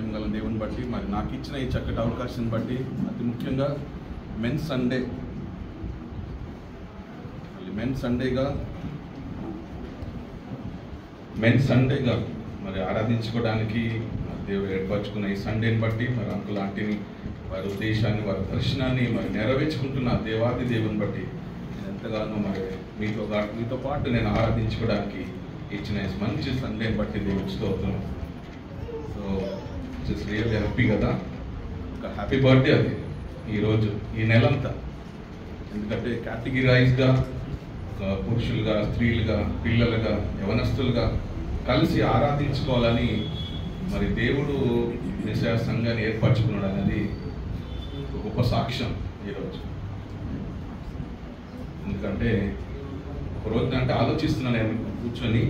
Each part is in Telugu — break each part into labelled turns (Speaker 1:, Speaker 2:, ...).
Speaker 1: జీవం గల దేవుని బట్టి, మరి నాకు ఇచ్చిన ఈ చక్కటి అవకాశాన్ని బట్టి, అతి ముఖ్యంగా మెన్స్ సండేగా మరి ఆరాధించుకోవడానికి దేవుడు ఏర్పరచుకున్న ఈ సండేని బట్టి మరి అంకుల్ ఆంటీని వారి ఉద్దేశాన్ని, వారి దర్శనాన్ని మరి నెరవేర్చుకుంటున్న దేవాది దేవుని బట్టి నేను ఎంతగానో మరి మీతో పాటు నేను ఆరాధించుకోవడానికి ఇచ్చిన మంచి సండేని బట్టి దేవుడికి స్తోత్రం. సో జస్ట్ రియల్లీ హ్యాపీ కదా, ఒక హ్యాపీ బర్త్డే అది ఈరోజు, ఈ నెలంతా. ఎందుకంటే కేటగిరైజ్గా పురుషులుగా, స్త్రీలుగా, పిల్లలుగా, యవనస్తులుగా కలిసి ఆరాధించుకోవాలని మరి దేవుడు మెస్సియా సంఘాన్ని ఏర్పరచుకున్నాడు అనేది ఒక గొప్ప సాక్ష్యం ఈరోజు. ఎందుకంటే ఒకరోజు అంటే ఆలోచిస్తున్నాను నేను కూర్చొని,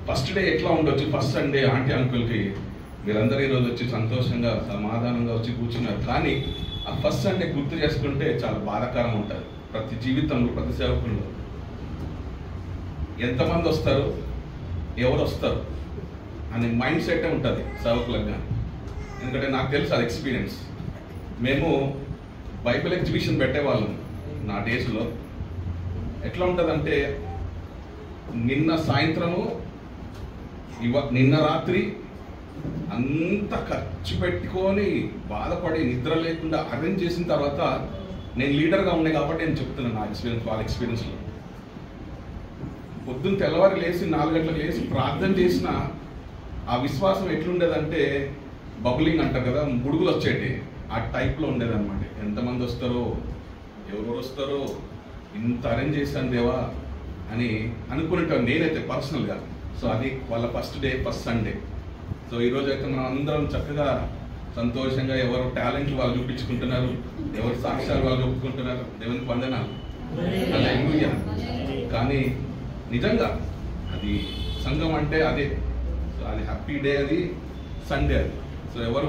Speaker 1: ఫస్ట్ డే ఎట్లా ఉండొచ్చు, ఫస్ట్ సండే ఆంటీ అంకుల్కి మీరందరూ ఈరోజు వచ్చి సంతోషంగా సమాధానంగా వచ్చి కూర్చున్నారు. కానీ ఆ ఫస్ట్ సండే గుర్తు చేసుకుంటే చాలా బాధాకరం ఉంటుంది. ప్రతి జీవితంలో, ప్రతి సేవకుల్లో ఎంతమంది వస్తారు, ఎవరు వస్తారు అనే మైండ్ సెటే ఉంటుంది సేవకులకు. ఎందుకంటే నాకు తెలుసు అది ఎక్స్పీరియన్స్. మేము బైబిల్ ఎగ్జిబిషన్ పెట్టేవాళ్ళం నా డేస్లో. ఎట్లా ఉంటుందంటే నిన్న సాయంత్రము నిన్న రాత్రి అంత ఖర్చు పెట్టుకొని బాధపడి నిద్ర లేకుండా అరేంజ్ చేసిన తర్వాత, నేను లీడర్గా ఉండే కాబట్టి నేను చెప్తున్నాను నా ఎక్స్పీరియన్స్, వాళ్ళ ఎక్స్పీరియన్స్లో. పొద్దున్న తెల్లవారు లేచి 4 గంటలకు లేచి ప్రార్థన చేసిన ఆ విశ్వాసం ఎట్లుండేదంటే బబులింగ్ అంటారు కదా, బుడుగులు వచ్చేటి, ఆ టైప్లో ఉండేదన్నమాట. ఎంతమంది వస్తారో, ఎవరెవరు వస్తారో, ఇంత అరేంజ్ చేశాను దేవా అని అనుకుంటాను నేనైతే పర్సనల్గా. సో అది వాళ్ళ first day, first Sunday. So ఈరోజు అయితే మనం అందరం చక్కగా సంతోషంగా ఎవరు టాలెంట్లు వాళ్ళు చూపించుకుంటున్నారు, ఎవరు సాక్ష్యాలు వాళ్ళు చెప్పుకుంటున్నారు. దేవునికి వందనాలు. హల్లెలూయా. కానీ నిజంగా అది సంఘం అంటే అదే. సో అది హ్యాపీ డే, అది సండే అది. సో ఎవరు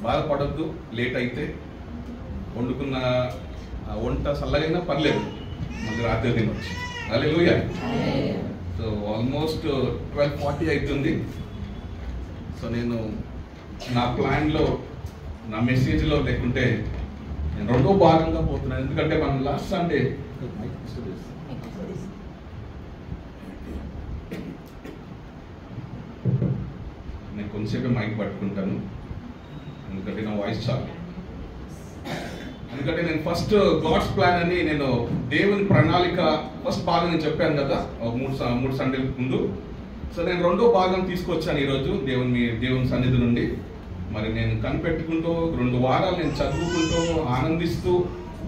Speaker 1: బాధపడద్దు లేట్ అయితే. వండుకున్న వంట చల్లగైనా పర్లేదు, మళ్ళీ రాత్రి తినొచ్చు. హల్లెలూయా. సో ఆల్మోస్ట్ 12:40 అవుతుంది. సో నేను నా ప్లాన్లో, నా మెసేజ్లో లేకుంటే నేను రెండో భాగంగా పోతున్నాను. ఎందుకంటే మనం లాస్ట్ సండే నేను కొంచెంసేపే మైక్ పట్టుకుంటాను, ఎందుకంటే నా వాయిస్ చాలు. ఎందుకంటే నేను ఫస్ట్ గాడ్స్ ప్లాన్ అని నేను దేవుని ప్రణాళిక ఫస్ట్ భాగం నేను చెప్పాను కదా ఒక మూడు సండేల ముందు. సో నేను రెండో భాగం తీసుకొచ్చాను ఈరోజు దేవుని సన్నిధి నుండి. మరి నేను కనిపెట్టుకుంటూ 2 వారాలు నేను చదువుకుంటూ ఆనందిస్తూ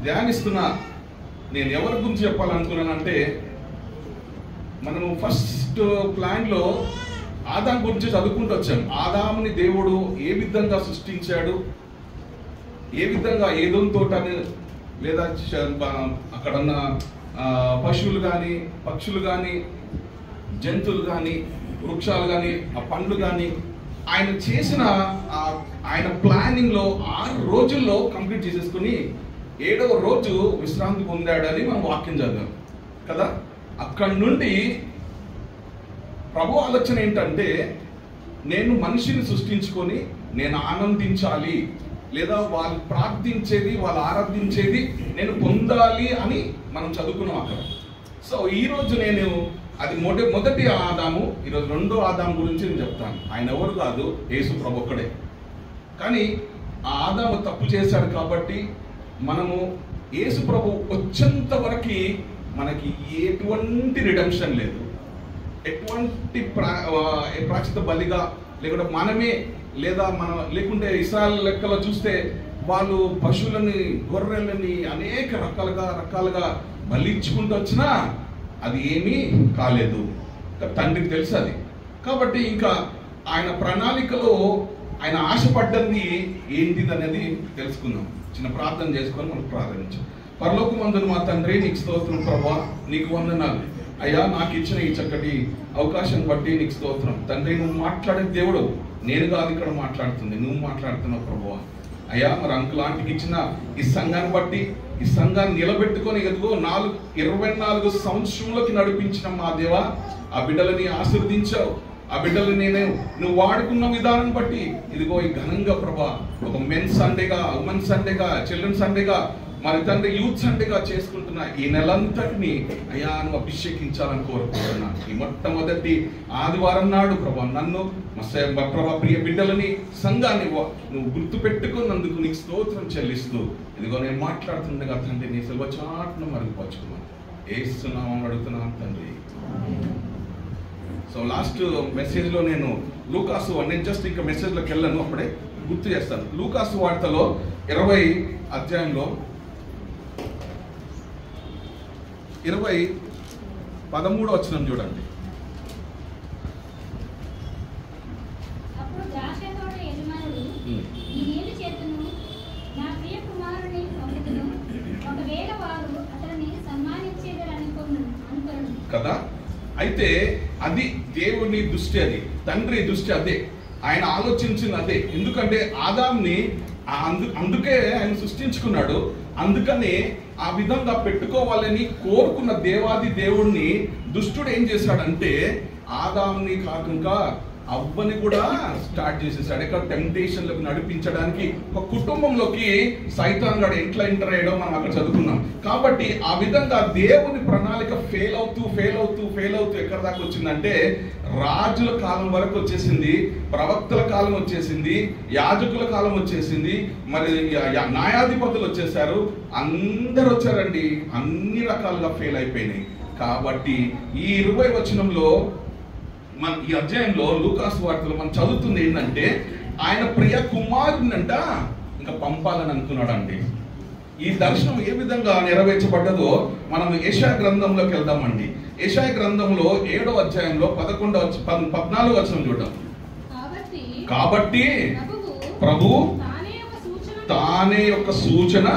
Speaker 1: ధ్యానిస్తున్నా. నేను ఎవరి గురించి చెప్పాలనుకున్నానంటే, మనము ఫస్ట్ ప్లాన్లో ఆదాం గురించి చదువుకుంటూ వచ్చాం. ఆదాముని దేవుడు ఏ విధంగా సృష్టించాడు, ఏ విధంగా ఏదోని తోటని లేదా అక్కడున్న పశువులు కానీ, పక్షులు కానీ, జంతువులు కానీ, వృక్షాలు కానీ, ఆ పండ్లు కానీ ఆయన చేసిన ఆయన ప్లానింగ్లో 6 రోజుల్లో కంప్లీట్ చేసేసుకుని 7వ రోజు విశ్రాంతి పొందాడని మనం వాక్యం చదివాం కదా. అక్కడి నుండి ప్రభు ఆలోచన ఏంటంటే, నేను మనిషిని సృష్టించుకొని నేను ఆనందించాలి, లేదా వాళ్ళు ప్రార్థించేది, వాళ్ళు ఆరాధించేది నేను పొందాలి అని మనం చదువుకున్నాం అక్కడ. సో ఈరోజు నేను అది మొదటి ఆదాము, ఈరోజు రెండో ఆదాము గురించి నేను చెప్తాను. ఆయన ఎవరు కాదు, యేసు ప్రభు ఒక్కడే. కానీ ఆ ఆదాము తప్పు చేశాడు కాబట్టి మనము యేసు ప్రభు వచ్చేంత వరకు మనకి ఎటువంటి రిడెంప్షన్ లేదు, ఎటువంటి ప్రాచిత బలిగా లేకుంటే మనమే, లేదా లేకుంటే ఇశ్రాయేలు లెక్కలో చూస్తే వాళ్ళు పశువులని, గొర్రెలని అనేక రకాలుగా బలిచ్చుకుంటూ వచ్చినా అది ఏమీ కాలేదు. తండ్రికి తెలుసు అది. కాబట్టి ఇంకా ఆయన ప్రణాళికలో ఆయన ఆశపడ్డది ఏంటిది అనేది తెలుసుకుందాం. చిన్న ప్రార్థన చేసుకొని మనం ప్రార్థించాం. పరలోకమందున మా తండ్రి, నీకు స్తోత్రం ప్రభువా, నీకు వందనాలు అయ్యా. నాకు ఇచ్చిన ఈ చక్కటి అవకాశం బట్టి నీకు స్తోత్రం తండ్రి. నువ్వు మాట్లాడే దేవుడు, నేను కాదు ఇక్కడ మాట్లాడుతుంది, నువ్వు మాట్లాడుతున్నావు ప్రభువా. అయ్యా మరి అంకుల్ ఆంటీకి ఇచ్చిన ఈ సంఘాన్ని బట్టి, ఈ సంఘాన్ని నిలబెట్టుకొని ఎదుగో 24 సంవత్సరంలోకి నడిపించిన మా దేవా, ఆ బిడ్డలని ఆశీర్వదించావు. ఆ బిడ్డలు నువ్వు వాడుకున్న విధానం బట్టి ఇదిగో ఈ ఘనంగా ప్రభా ఒక మెన్స్ సండేగా, ఉమెన్ సండేగా, చిల్డ్రన్ సండేగా, మరి తండ్రి యూత్ సండేగా చేసుకుంటున్నా ఈ నెలంతటిని అయ్యా నువ్వు అభిషేకించాలని కోరుకుంటున్నా. ఈ మొట్టమొదటి ఆదివారం నాడు ప్రభా నన్ను ప్రభా ప్రియ బిడ్డలని సంఘాన్ని నువ్వు గుర్తు పెట్టుకున్నందుకు నీకు స్తోత్రం చెల్లిస్తూ ఇదిగో నేను మాట్లాడుతుండగా తండ్రి నీ సెలవు చాటును మరుగుపరుచుకున్నాను. ఏస్తున్నామని అడుగుతున్నాను తండ్రి. సో లాస్ట్ మెసేజ్లో నేను లూకాసు నేను జస్ట్ ఇంకా మెసేజ్లోకి వెళ్ళను, అప్పుడే గుర్తు చేస్తాను. లూకాసు వార్తలో 20 అధ్యాయంలో 13వ వచనం చూడండి. కదా, అయితే అది దేవుని దృష్టి, అది తండ్రి దృష్టి, అదే ఆయన ఆలోచించింది అదే. ఎందుకంటే ఆదాంని అందుకే ఆయన సృష్టించుకున్నాడు. అందుకనే ఆ విధంగా పెట్టుకోవాలని కోరుకున్న దేవాది దేవుణ్ణి దుష్టుడు ఏం చేశాడంటే ఆదాంని కాకుండా అవ్వని కూడా స్టార్ట్ చేసేసాడు. ఇక్కడ టెంప్టేషన్లకు నడిపించడానికి ఒక కుటుంబంలోకి సైతాన్ గాడు ఎట్లా ఎంటర్ అయ్యడం మనం అక్కడ చదువుకున్నాం. కాబట్టి ఆ విధంగా దేవుని ప్రణాళిక ఫెయిల్ అవుతూ ఎక్కడ దాకా వచ్చిందంటే రాజుల కాలం వరకు వచ్చేసింది, ప్రవక్తల కాలం వచ్చేసింది, యాజకుల కాలం వచ్చేసింది, మరి న్యాయాధిపతులు వచ్చేసారు, అందరు వచ్చారండి. అన్ని రకాలుగా ఫెయిల్ అయిపోయినాయి. కాబట్టి ఈ 20వ వచనంలో మన ఈ అధ్యాయంలో లూకాసు వార్తలో మనం చదువుతుంది ఏంటంటే ఆయన ప్రియ కుమారుడినంట ఇంకా పంపాలని అనుకున్నాడు అండి. ఈ దర్శనం ఏ విధంగా నెరవేర్చబడ్డదో మనం యెషయా గ్రంథంలోకి వెళ్దామండి. యెషయా గ్రంథంలో 7వ అధ్యాయంలో 14వ వచనం చూద్దాం. కాబట్టి ప్రభు తానే యొక్క సూచన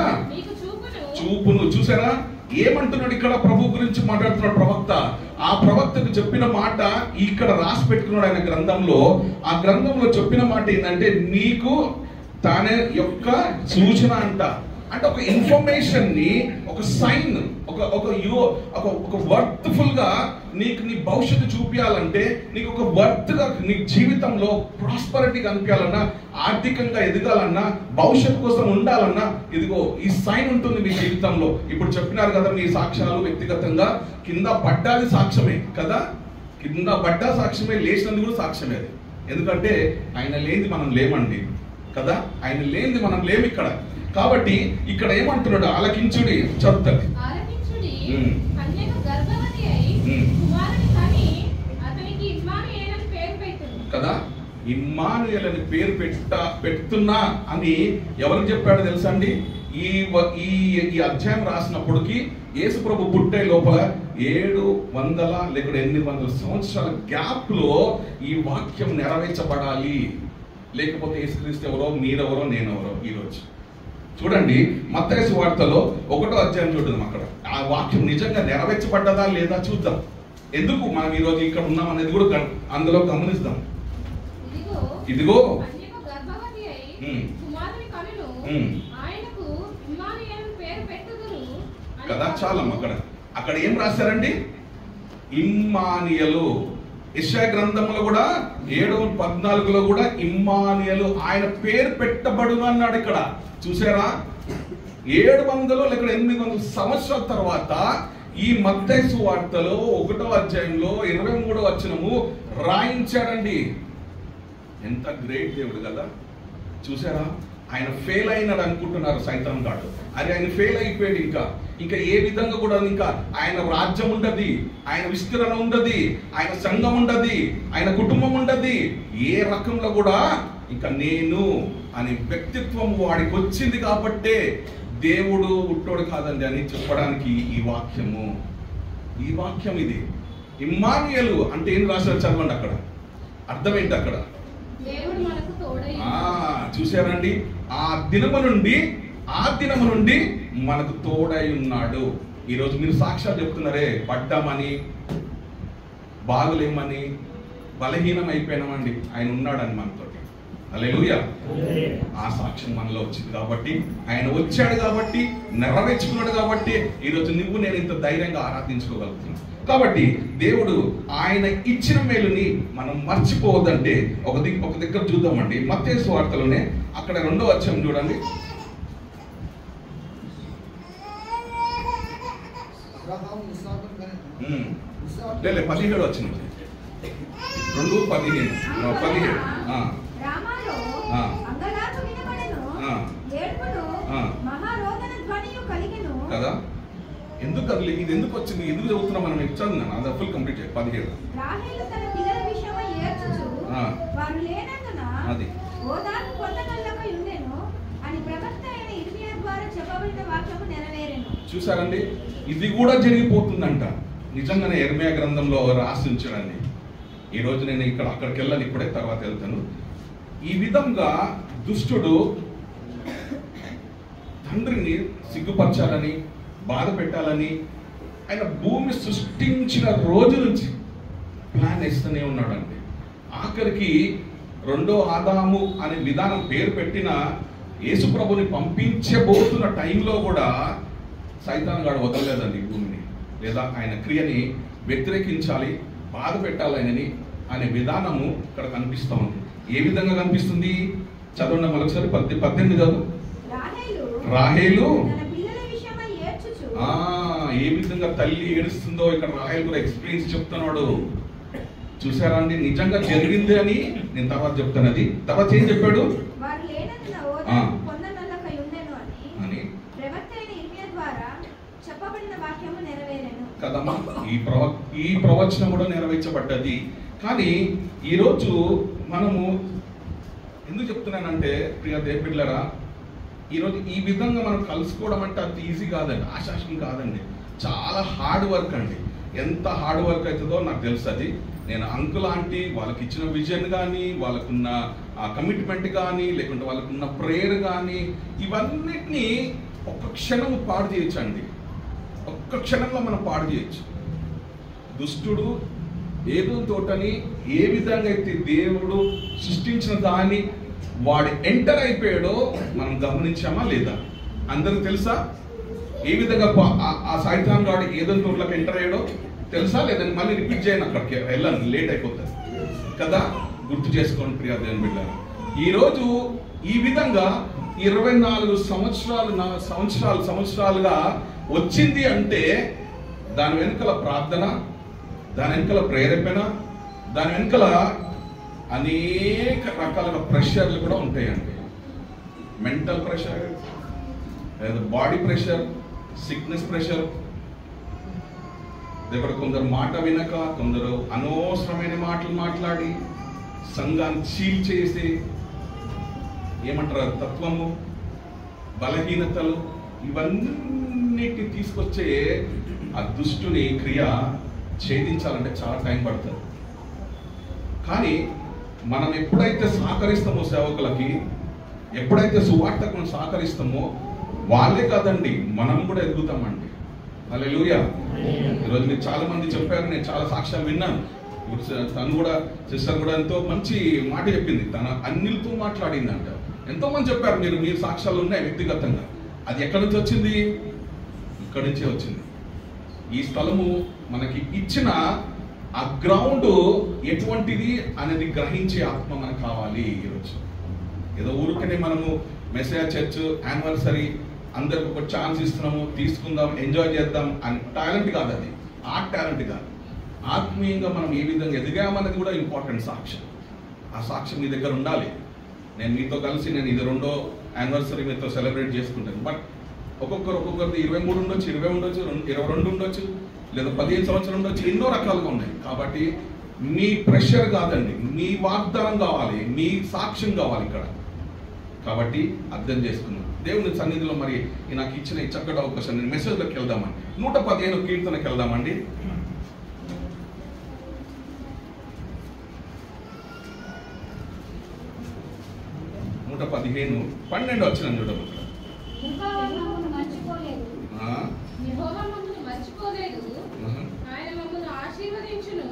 Speaker 1: చూపును. చూసారా ఏమంటున్నాడు ఇక్కడ? ప్రభు గురించి మాట్లాడుతున్నాడు ప్రవక్త. ఆ ప్రవక్తకు చెప్పిన మాట ఇక్కడ రాసి పెట్టుకున్నాడు ఆయన గ్రంథంలో. ఆ గ్రంథంలో చెప్పిన మాట ఏంటంటే నీకు తానే యొక్క సూచన అంట. అంటే ఒక ఇన్ఫర్మేషన్ ని, ఒక సైన్, ఒక వర్త్ఫుల్ గా నీకు నీ భవిష్యత్తు చూపించాలంటే, నీకు ఒక వర్త్ గా నీ జీవితంలో ప్రాస్పరిటీ కనిపించాలన్నా, ఆర్థికంగా ఎదగాలన్నా, భవిష్యత్తు కోసం ఉండాలన్నా ఇదిగో ఈ సైన్ ఉంటుంది మీ జీవితంలో. ఇప్పుడు చెప్పినారు కదా మీ సాక్ష్యాలు వ్యక్తిగతంగా కింద పడ్డాది సాక్ష్యమే కదా, కింద పడ్డా సాక్ష్యమే, లేచినందుకు కూడా సాక్ష్యమే అది. ఎందుకంటే ఆయన లేనిది మనం లేమండి కదా, ఆయన లేనిది మనం లేము ఇక్కడ. కాబట్టి ఇక్కడ ఏమంటున్నాడు? ఆలకించుడి, చదువుతుంది కదా. ఇమ్మానుయేల్ అని పేరు పెడుతున్నా అని ఎవరికి చెప్పాడు తెలుసా అండి? ఈ అధ్యాయం రాసినప్పటికీ యేసు ప్రభు పుట్టే లోపల 700 లేక 800 సంవత్సరాల గ్యాప్ లో ఈ వాక్యం నెరవేర్చబడాలి. లేకపోతే యేసుక్రీస్తు ఎవరో, మీరెవరో, నేనెవరో. ఈరోజు చూడండి మత్తయి సువార్తలో 1వ అధ్యాయం చూద్దాం. అక్కడ ఆ వాక్యం నిజంగా నెరవేర్చబడ్డదా లేదా చూద్దాం. ఎందుకు మనం ఈరోజు ఇక్కడ ఉన్నాం అనేది కూడా అందులో గమనిస్తాం. ఇదిగో కదా, చాలమ్మ. అక్కడ ఏం రాశారండి? ఇమ్మానుయేలు. యెషయా గ్రంథంలో కూడా 7:14 కూడా ఇమ్మానుయేలు ఆయన పేరు పెట్టబడును అన్నాడు. ఇక్కడ చూసారా, 700 లేక 800 సంవత్సరాల తర్వాత ఈ మత్తయి సువార్తలో 1వ అధ్యాయంలో 23వ వచనము రాయించాడండి. ఎంత గ్రేట్ దేవుడు కదా. చూసారా, ఆయన ఫెయిల్ అయినాడు అనుకుంటున్నారు సైతాన్ గాడు. అరే ఆయన ఫెయిల్ అయిపోయాడు. ఇంకా ఏ విధంగా కూడా ఇంకా ఆయన రాజ్యం ఉండదు, ఆయన విస్తరణ ఉండదు, ఆయన సంఘం ఉండదు, ఆయన కుటుంబం ఉండదు. ఏ రకంలో కూడా ఇంకా నేను అనే వ్యక్తిత్వం వాడికి వచ్చింది కాబట్టే దేవుడు ఉట్టోడు కాదండి అని చెప్పడానికి ఈ వాక్యం ఇది. ఇమ్మానుయేలు అంటే ఏం రాశారు చదవండి. అక్కడ అర్థం ఏంటి? అక్కడ చూసారండి, ఆ దినము నుండి మనకు తోడై ఉన్నాడు. ఈరోజు మీరు సాక్ష్యాలు చెప్తున్నారే, పడ్డామని, బాగులేమని, బలహీనం అయిపోయినామండి, ఆయన ఉన్నాడని మనతోటి. హల్లెలూయా. ఆ సాక్ష్యం మనలో వచ్చింది కాబట్టి, ఆయన వచ్చాడు కాబట్టి, నెరవేర్చుకున్నాడు కాబట్టి ఈరోజు నువ్వు నేను ఇంత ధైర్యంగా ఆరాధించుకోగలుగుతున్నాను. కాబట్టి దేవుడు ఆయన ఇచ్చిన మేలుని మనం మర్చిపోవద్దంటే ఒక దగ్గర చూద్దామండి. మత్తయి సువార్తలోనే అక్కడ 2వ అధ్యాయం చూడండి. లేదు 17 వచ్చింది. 2:15 కదా. ఎందుకు కదలి ఇది ఎందుకు వచ్చింది, ఎందుకు చదువుతున్నాం మనం? చదువున్నాను అది ఫుల్ కంప్లీట్ చేయాలి. 17 అది చూసారండి, ఇది కూడా జరిగిపోతుందంట. నిజంగానే యెర్మయా గ్రంథంలో రాసి ఉంచాడండి. ఈ రోజు నేను అక్కడికి వెళ్ళాను, ఇప్పుడే తర్వాత వెళ్తాను. ఈ విధంగా దుష్టుడు తండ్రిని సిగ్గుపరచాలని, బాధ పెట్టాలని ఆయన భూమి సృష్టించిన రోజు నుంచి ప్లాన్ వేస్తూనే ఉన్నాడండి. ఆఖరికి 2వ ఆదాము అనే విధానం పేరు పెట్టిన యేసుప్రభుని పంపించబోతున్న టైంలో కూడా సైతాన్ గాడు వదలలేదండి భూమిని, లేదా ఆయన క్రియని వ్యతిరేకించాలి, బాధ పెట్టాలని అనే విధానము ఇక్కడ కనిపిస్తూ ఉంది. ఏ విధంగా కనిపిస్తుంది చదవండి మరొకసారి. 18 చదువు. రాహేలు ఏ విధంగా తల్లి ఏడుస్తుందో ఇక్కడ రాహేలు కూడా ఎక్స్పీరియన్స్ చెప్తున్నాడు. చూసారా అండి, నిజంగా జరిగింది అని నేను తర్వాత చెప్తాను. అది తర్వాత ఏం చెప్పాడు కదమ్మా, ఈ ప్రవచనం కూడా నెరవేర్చబడ్డది. కానీ ఈరోజు మనము ఎందుకు చెప్తున్నానంటే ప్రియ దేవుని బిడ్డలారా, ఈరోజు ఈ విధంగా మనం కలుసుకోవడం అంటే అంత ఈజీ కాదండి, ఆశాసం కాదండి. చాలా హార్డ్ వర్క్ అండి. ఎంత హార్డ్ వర్క్ అవుతుందో నాకు తెలుసు. అది నేను అంకుల్ ఆంటీ వాళ్ళకి ఇచ్చిన విజన్ కానీ, వాళ్ళకున్న కమిట్మెంట్ కానీ, లేకుంటే వాళ్ళకున్న ప్రేయర్ కానీ, ఇవన్నిటినీ ఒక్క క్షణం పాడు చేయొచ్చండి. ఒక్క క్షణంలో మనం పాడు చేయొచ్చు. దుష్టుడు ఏదోని తోటని ఏ విధంగా అయితే దేవుడు సృష్టించిన దాన్ని వాడు ఎంటర్ అయిపోయాడో మనం గమనించామా లేదా? అందరికి తెలుసా ఏ విధంగా ఆ సైతాన్ గాడు ఏదోని తోటలోకి ఎంటర్ అయ్యాడో తెలుసా? లేదని మళ్ళీ రిపీట్ చేయను, అక్కడికి వెళ్ళాను, లేట్ అయిపోతుంది కదా. గుర్తు చేసుకోండి ప్రియా దేవుని బిడ్డలారా. ఈరోజు ఈ విధంగా 24 సంవత్సరాలుగా వచ్చింది అంటే దాని వెనుకల ప్రార్థన, దాని వెనుకల ప్రేరేపణ, దాని వెనుకల అనేక రకాల ప్రెషర్లు కూడా ఉంటాయండి. మెంటల్ ప్రెషర్, లేదా బాడీ ప్రెషర్, సిక్నెస్ ప్రెషర్. ఇక్కడ కొందరు మాట వినక, కొందరు అనవసరమైన మాటలు మాట్లాడి సంఘాన్ని చీల్ చేసి, ఏమంటారు తత్వము, బలహీనతలు, ఇవన్నిటిని తీసుకొచ్చే ఆ దుష్టుని క్రియ ఛేదించాలంటే చాలా టైం పడుతుంది. కానీ మనం ఎప్పుడైతే సహకరిస్తామో సేవకులకి, ఎప్పుడైతే సువార్తకు మనం సహకరిస్తామో వాళ్ళే కాదండి మనం కూడా ఎదుగుతామండి. హల్లెలూయా. ఈరోజు మీరు చాలా మంది చెప్పారు, నేను చాలా సాక్ష్యాలు విన్నాను. తను కూడా సిస్టర్ కూడా ఎంతో మంచి మాట చెప్పింది, తన అన్నిలతో మాట్లాడిందంట. ఎంతో మంది చెప్పారు, మీరు సాక్ష్యాలు ఉన్నాయి వ్యక్తిగతంగా. అది ఎక్కడి నుంచి వచ్చింది? ఇక్కడి నుంచే వచ్చింది. ఈ స్థలము మనకి ఇచ్చిన ఆ గ్రౌండ్ ఎటువంటిది అనేది గ్రహించే ఆత్మ మనకు కావాలి. ఈరోజు ఏదో ఊరికనే మనము మెసేజ్ చర్చ్ యానివర్సరీ అందరికి ఒక ఛాన్స్ ఇస్తున్నాము, తీసుకుందాం, ఎంజాయ్ చేద్దాం అని టాలెంట్ కాదు, అది ఆర్ట్ టాలెంట్ కాదు. ఆత్మీయంగా మనం ఏ విధంగా ఎదిగామన్నది కూడా ఇంపార్టెంట్ సాక్ష్యం. ఆ సాక్ష్యం మీ దగ్గర ఉండాలి. నేను మీతో కలిసి నేను ఇది 2వ యానివర్సరీ మీతో సెలబ్రేట్ చేసుకుంటాను. బట్ ఒక్కొక్కరిది 23 ఉండొచ్చు, 20 ఉండొచ్చు, 22 ఉండొచ్చు, లేదా 15 సంవత్సరాలు ఉండొచ్చు, ఎన్నో రకాలుగా ఉన్నాయి. కాబట్టి మీ ప్రెషర్ కాదండి, మీ వాగ్దానం కావాలి, మీ సాక్ష్యం కావాలి ఇక్కడ. కాబట్టి అర్థం చేసుకున్నాం దేవుని సన్నిధిలో. మరి నాకు ఇచ్చిన ఈ చక్కటి అవకాశం, నేను మెసేజ్లోకి వెళ్దామండి. 115 కీర్తనకి వెళ్దామండి. 115 12 వచ్చిన చూడము.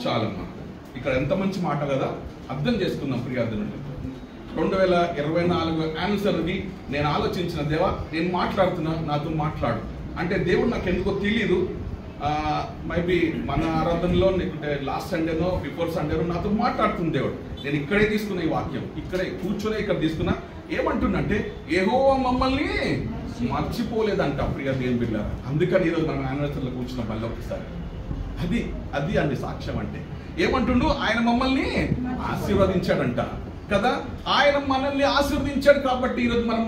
Speaker 1: చాలమ్మా, ఇక్కడ ఎంత మంచి మాట కదా. అర్థం చేసుకుందాం ప్రియార్థులు. 2024 ఆన్సర్ని నేను ఆలోచించిన, దేవా నేను మాట్లాడుతున్నా, నాతో మాట్లాడు అంటే దేవుడు నాకు ఎందుకో తెలియదు. మైబీ మన ఆరాధనలో లేకుంటే లాస్ట్ సండేనో బిఫోర్ సండేనో నాతో మాట్లాడుతుంది దేవుడు. నేను ఇక్కడే తీసుకున్న ఈ వాక్యం, ఇక్కడే కూర్చొని ఇక్కడ తీసుకున్నా. ఏమంటుందంటే యెహోవా మమ్మల్ని మర్చిపోలేదంట ప్రియ దేవుని బిడ్డలారా. అందుకని ఈరోజు మనం యానివర్సరీలో కూర్చున్న మళ్ళీ ఒకసారి అది అండి సాక్ష్యం అంటే. ఏమంటుండు? ఆయన మమ్మల్ని ఆశీర్వదించాడంట కదా. ఆయన మనల్ని ఆశీర్వదించాడు కాబట్టి ఈరోజు మనం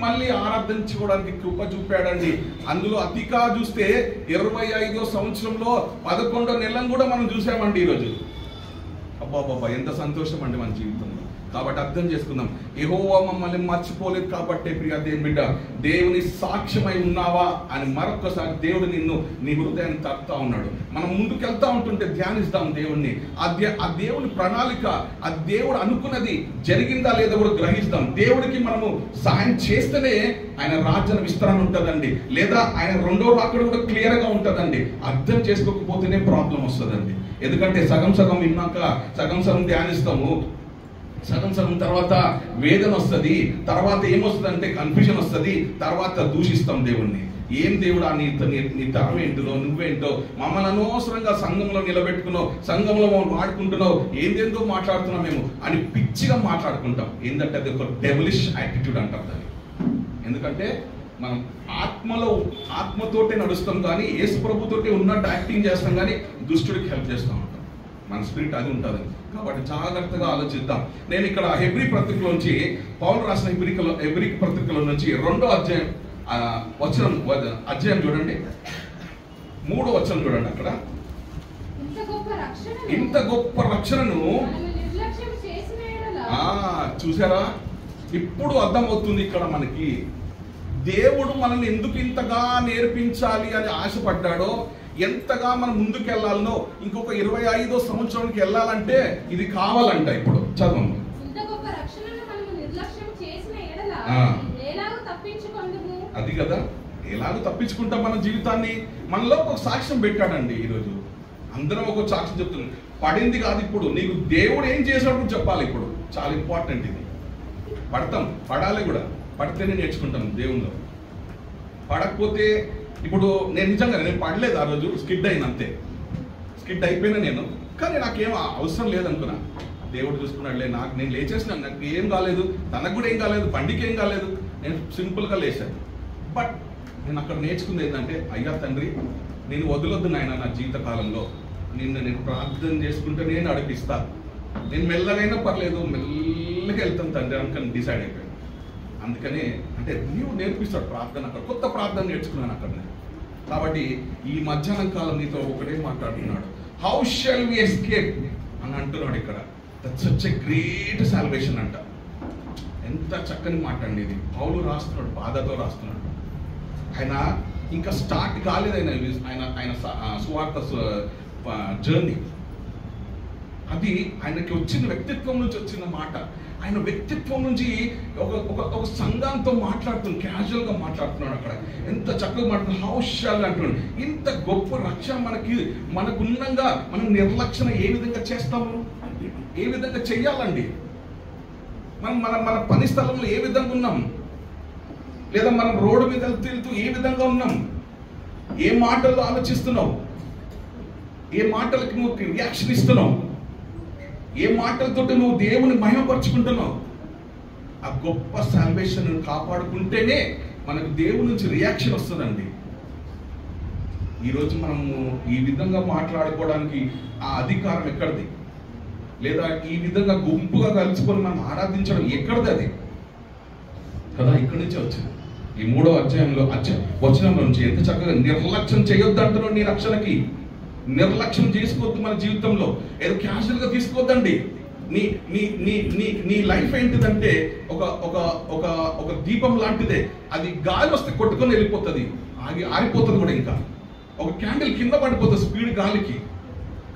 Speaker 1: మళ్ళీ ఆరాధించుకోవడానికి కృప చూపాడండి. అందులో అతిగా చూస్తే 25వ సంవత్సరంలో 11వ నెలను కూడా మనం చూసామండి ఈరోజు. అబ్బాబాబా ఎంత సంతోషం అండి మన జీవితంలో. కాబట్టి అర్థం చేసుకుందాం, యెహోవా మమ్మల్ని మర్చిపోలేదు కాబట్టి ప్రియ దేవుని బిడ్డ, దేవుని సాక్ష్యమై ఉన్నావా అని మరొకసారి దేవుడు నిన్ను నీ హృదయాన్ని తడుతూ ఉన్నాడు. మనం ముందుకెళ్తా ఉంటుంటే ధ్యానిస్తాం దేవుణ్ణి. ఆ దేవుని ప్రణాళిక, ఆ దేవుడు అనుకున్నది జరిగిందా లేదా కూడా గ్రహిస్తాం. దేవుడికి మనము సహాయం చేస్తేనే ఆయన రాజ్య విస్తరణ ఉంటుందండి, లేదా ఆయన రెండో రాకడ కూడా క్లియర్గా ఉంటుందండి. అర్థం చేసుకోకపోతేనే ప్రాబ్లం వస్తుందండి. ఎందుకంటే సగం విన్నాక సగం ధ్యానిస్తాము, సగం తర్వాత వేదన వస్తుంది, తర్వాత ఏమొస్తుంది అంటే కన్ఫ్యూజన్ వస్తుంది, తర్వాత దూషిస్తాం దేవుణ్ణి. ఏం దేవుడా నీ తరం ఏంటో, నువ్వేంటో, మమ్మల్ని అనవసరంగా సంఘంలో నిలబెట్టుకున్నావు, సంఘంలో మమ్మల్ని వాడుకుంటున్నావు, ఏందేందో మాట్లాడుతున్నాం మేము అని పిచ్చిగా మాట్లాడుకుంటాం. ఏంటంటే అది ఒక డెవిలిష్ యాటిట్యూడ్ అంటారు దాన్ని. ఎందుకంటే మనం ఆత్మతోటే నడుస్తాం కానీ యేసు ప్రభుతోటే ఉన్నట్టు యాక్టింగ్ చేస్తాం కానీ దుష్టుడికి హెల్ప్ చేస్తాం ఉంటాం. మన స్పిరిట్ అది ఉంటుంది. కాబట్టి జాగ్రత్తగా ఆలోచిద్దాం. నేను ఇక్కడ హెబ్రీ పత్రికలోంచి, పౌలు రాసిన హెబ్రీ పత్రికలో నుంచి 2వ అధ్యాయం చూడండి, 3వ వచనం చూడండి. అక్కడ ఇంత గొప్ప రక్షణను చూసారా? ఇప్పుడు అర్థమవుతుంది ఇక్కడ మనకి దేవుడు మనల్ని ఎందుకు ఇంతగా నేర్పించాలి అని ఆశపడ్డాడో, ఎంతగా మనం ముందుకు వెళ్ళాలనో. ఇంకొక 25వ సంవత్సరానికి వెళ్ళాలంటే ఇది కావాలంట. ఇప్పుడు చదవండి. అది కదా, ఎలాగో తప్పించుకుంటాం మన జీవితాన్ని. మనలో ఒక సాక్ష్యం పెట్టాడండి. ఈరోజు అందరం ఒక సాక్ష్యం చెప్తున్నాం. పడింది కాదు, ఇప్పుడు నీకు దేవుడు ఏం చేశాడు చెప్పాలి. ఇప్పుడు చాలా ఇంపార్టెంట్ ఇది. పడాలి కూడా, పడితేనే నేర్చుకుంటాం దేవునిలో. పడకపోతే ఇప్పుడు నేను నిజంగా నేను పడలేదు ఆ రోజు, స్కిడ్ అయిపోయినా నేను. కానీ నాకేం అవసరం లేదనుకున్నా. దేవుడు చూసుకున్నాడులే, నేను లేచేసినా, నాకు ఏం కాలేదు, తనకు కూడా ఏం కాలేదు, బండికి ఏం కాలేదు, నేను సింపుల్గా లేచాను. బట్ నేను అక్కడ నేర్చుకుంది ఏంటంటే, అయ్యా తండ్రి నేను వదలొద్దు నాయన, నా జీవిత కాలంలో నేను ప్రార్థన చేసుకుంటే నేను నడిపిస్తా, నేను మెల్లగైనా పర్లేదు, మెల్లగా వెళ్తాను తండ్రి అనుకని డిసైడ్ అయిపోయాను. అందుకనే అంటే నీవు నేర్పిస్తాడు ప్రార్థన. అక్కడ కొత్త ప్రార్థన నేర్చుకున్నాను అక్కడ నేను. కాబట్టి ఈ మధ్యాహ్నం కాలం నీతో ఒకటే మాట్లాడుతున్నాడు. హౌ షల్ వి ఎస్కేప్ అని అంటున్నాడు ఇక్కడ. That's such a great salvation అంట. ఎంత చక్కని మాట అండి ఇది. పౌలు రాస్తున్నాడు, బాధతో రాస్తున్నాడు. ఆయన ఇంకా స్టార్ట్ కాలేదు ఆయన సువార్త జర్నీ. అది ఆయనకి వచ్చిన వ్యక్తిత్వం నుంచి వచ్చిన మాట. ఆయన వ్యక్తిత్వం నుంచి ఒక సంఘంతో మాట్లాడుతున్నాడు, క్యాజువల్గా మాట్లాడుతున్నాడు. అక్కడ ఎంత చక్కగా మాట్లాడుతున్నాడు. హౌస్ షాల్ అంటున్నాడు. ఇంత గొప్ప రక్షణ మనకున్నంగా మనం నిర్లక్ష్యం ఏ విధంగా చేస్తాము, ఏ విధంగా చెయ్యాలండి? మన పని స్థలంలో ఏ విధంగా ఉన్నాం, లేదా మనం రోడ్డు మీద వెళ్తూ ఏ విధంగా ఉన్నాం, ఏ మాటల్లో ఆలోచిస్తున్నావు, ఏ మాటలకి నువ్వు రియాక్షన్ ఇస్తున్నావు, ఏ మాటలతో నువ్వు దేవుని మహిమపరుచుకుంటున్నావు. ఆ గొప్ప సాల్వేషన్ కాపాడుకుంటేనే మనకు దేవుని నుంచి రియాక్షన్ వస్తుందండి. ఈరోజు మనము ఈ విధంగా మాట్లాడుకోవడానికి ఆ అధికారం ఎక్కడిది? లేదా ఈ విధంగా గుంపుగా కలుసుకొని మనం ఆరాధించడం ఎక్కడిది? అది కదా ఇక్కడి నుంచే వచ్చింది. ఈ 3వ అధ్యాయంలో వచనం నుంచి ఎంత చక్కగా నిర్లక్ష్యం చేయొద్దు అంటున్నాడు. నీ రక్షణకి నిర్లక్ష్యం చేసుకోవద్దు. మన జీవితంలో ఏదో క్యాజువల్గా తీసుకోవద్దండి. నీ లైఫ్ ఏంటిదంటే ఒక దీపం లాంటిదే. అది గాలి వస్తే కొట్టుకొని వెళ్ళిపోతుంది, ఆరిపోతుంది కూడా. ఇంకా ఒక క్యాండిల్ కింద పడిపోతుంది స్పీడ్ గాలికి.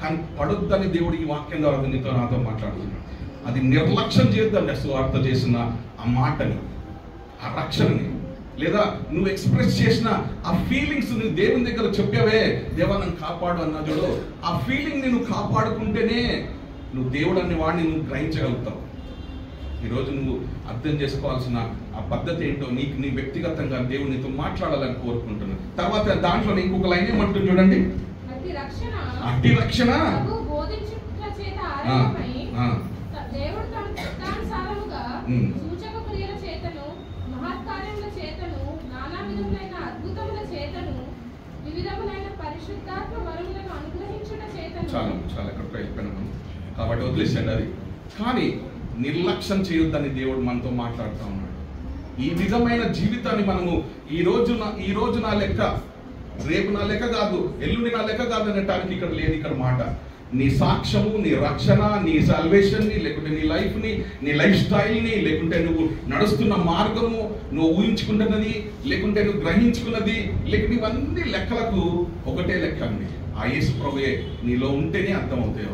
Speaker 1: కానీ పడొద్దని దేవుడు ఈ వాక్యం ద్వారా నాతో మాట్లాడుతున్నాడు. అది నిర్లక్ష్యం చేయొద్దండి. సువార్త చేసిన ఆ మాటని, ఆ రక్షణని, లేదా నువ్వు ఎక్స్ప్రెస్ చేసిన ఆ ఫీలింగ్స్ నువ్వు దేవుని దగ్గర చెప్పావే, దేవా నన్ను కాపాడు అన్నా చూడు, ఆ ఫీలింగ్ నువ్వు కాపాడుకుంటేనే నువ్వు దేవుడు అనే వాడిని నువ్వు గ్రహించగలుగుతావు. ఈరోజు నువ్వు అర్థం చేసుకోవాల్సిన ఆ పద్ధతి ఏంటో నీ వ్యక్తిగతంగా దేవుడు నీతో మాట్లాడాలని కోరుకుంటున్నాను. తర్వాత దాంట్లో ఇంకొక లైన్ ఏమంటుంది చూడండి, అట్టి రక్షణ చాలా చాలా ఎక్కడికి వెళ్ళిపోయినాము కాబట్టి వదిలేసండి అది. కానీ నిర్లక్ష్యం చేయొద్దని దేవుడు మనతో మాట్లాడుతూ ఉన్నాడు. ఈ విధమైన జీవితాన్ని మనము ఈ రోజు నా లెక్క, రేపు నా లెక్క కాదు, ఎల్లుండి నా లెక్క కాదు అనటానికి ఇక్కడ లేదు. ఇక్కడ మాట నీ సాక్ష్యము, నీ రక్షణ, నీ సాల్వేషన్ని, లేకుంటే నీ లైఫ్ని, నీ లైఫ్ స్టైల్ని, లేకుంటే నువ్వు నడుస్తున్న మార్గము, నువ్వు ఊహించుకున్నది, లేకుంటే నువ్వు గ్రహించుకున్నది, లేకుంటే ఇవన్నీ లెక్కలకు ఒకటే లెక్క అండి. ఆ యేసు ప్రభువే నీలో ఉంటేనే అర్థమవుతాయి.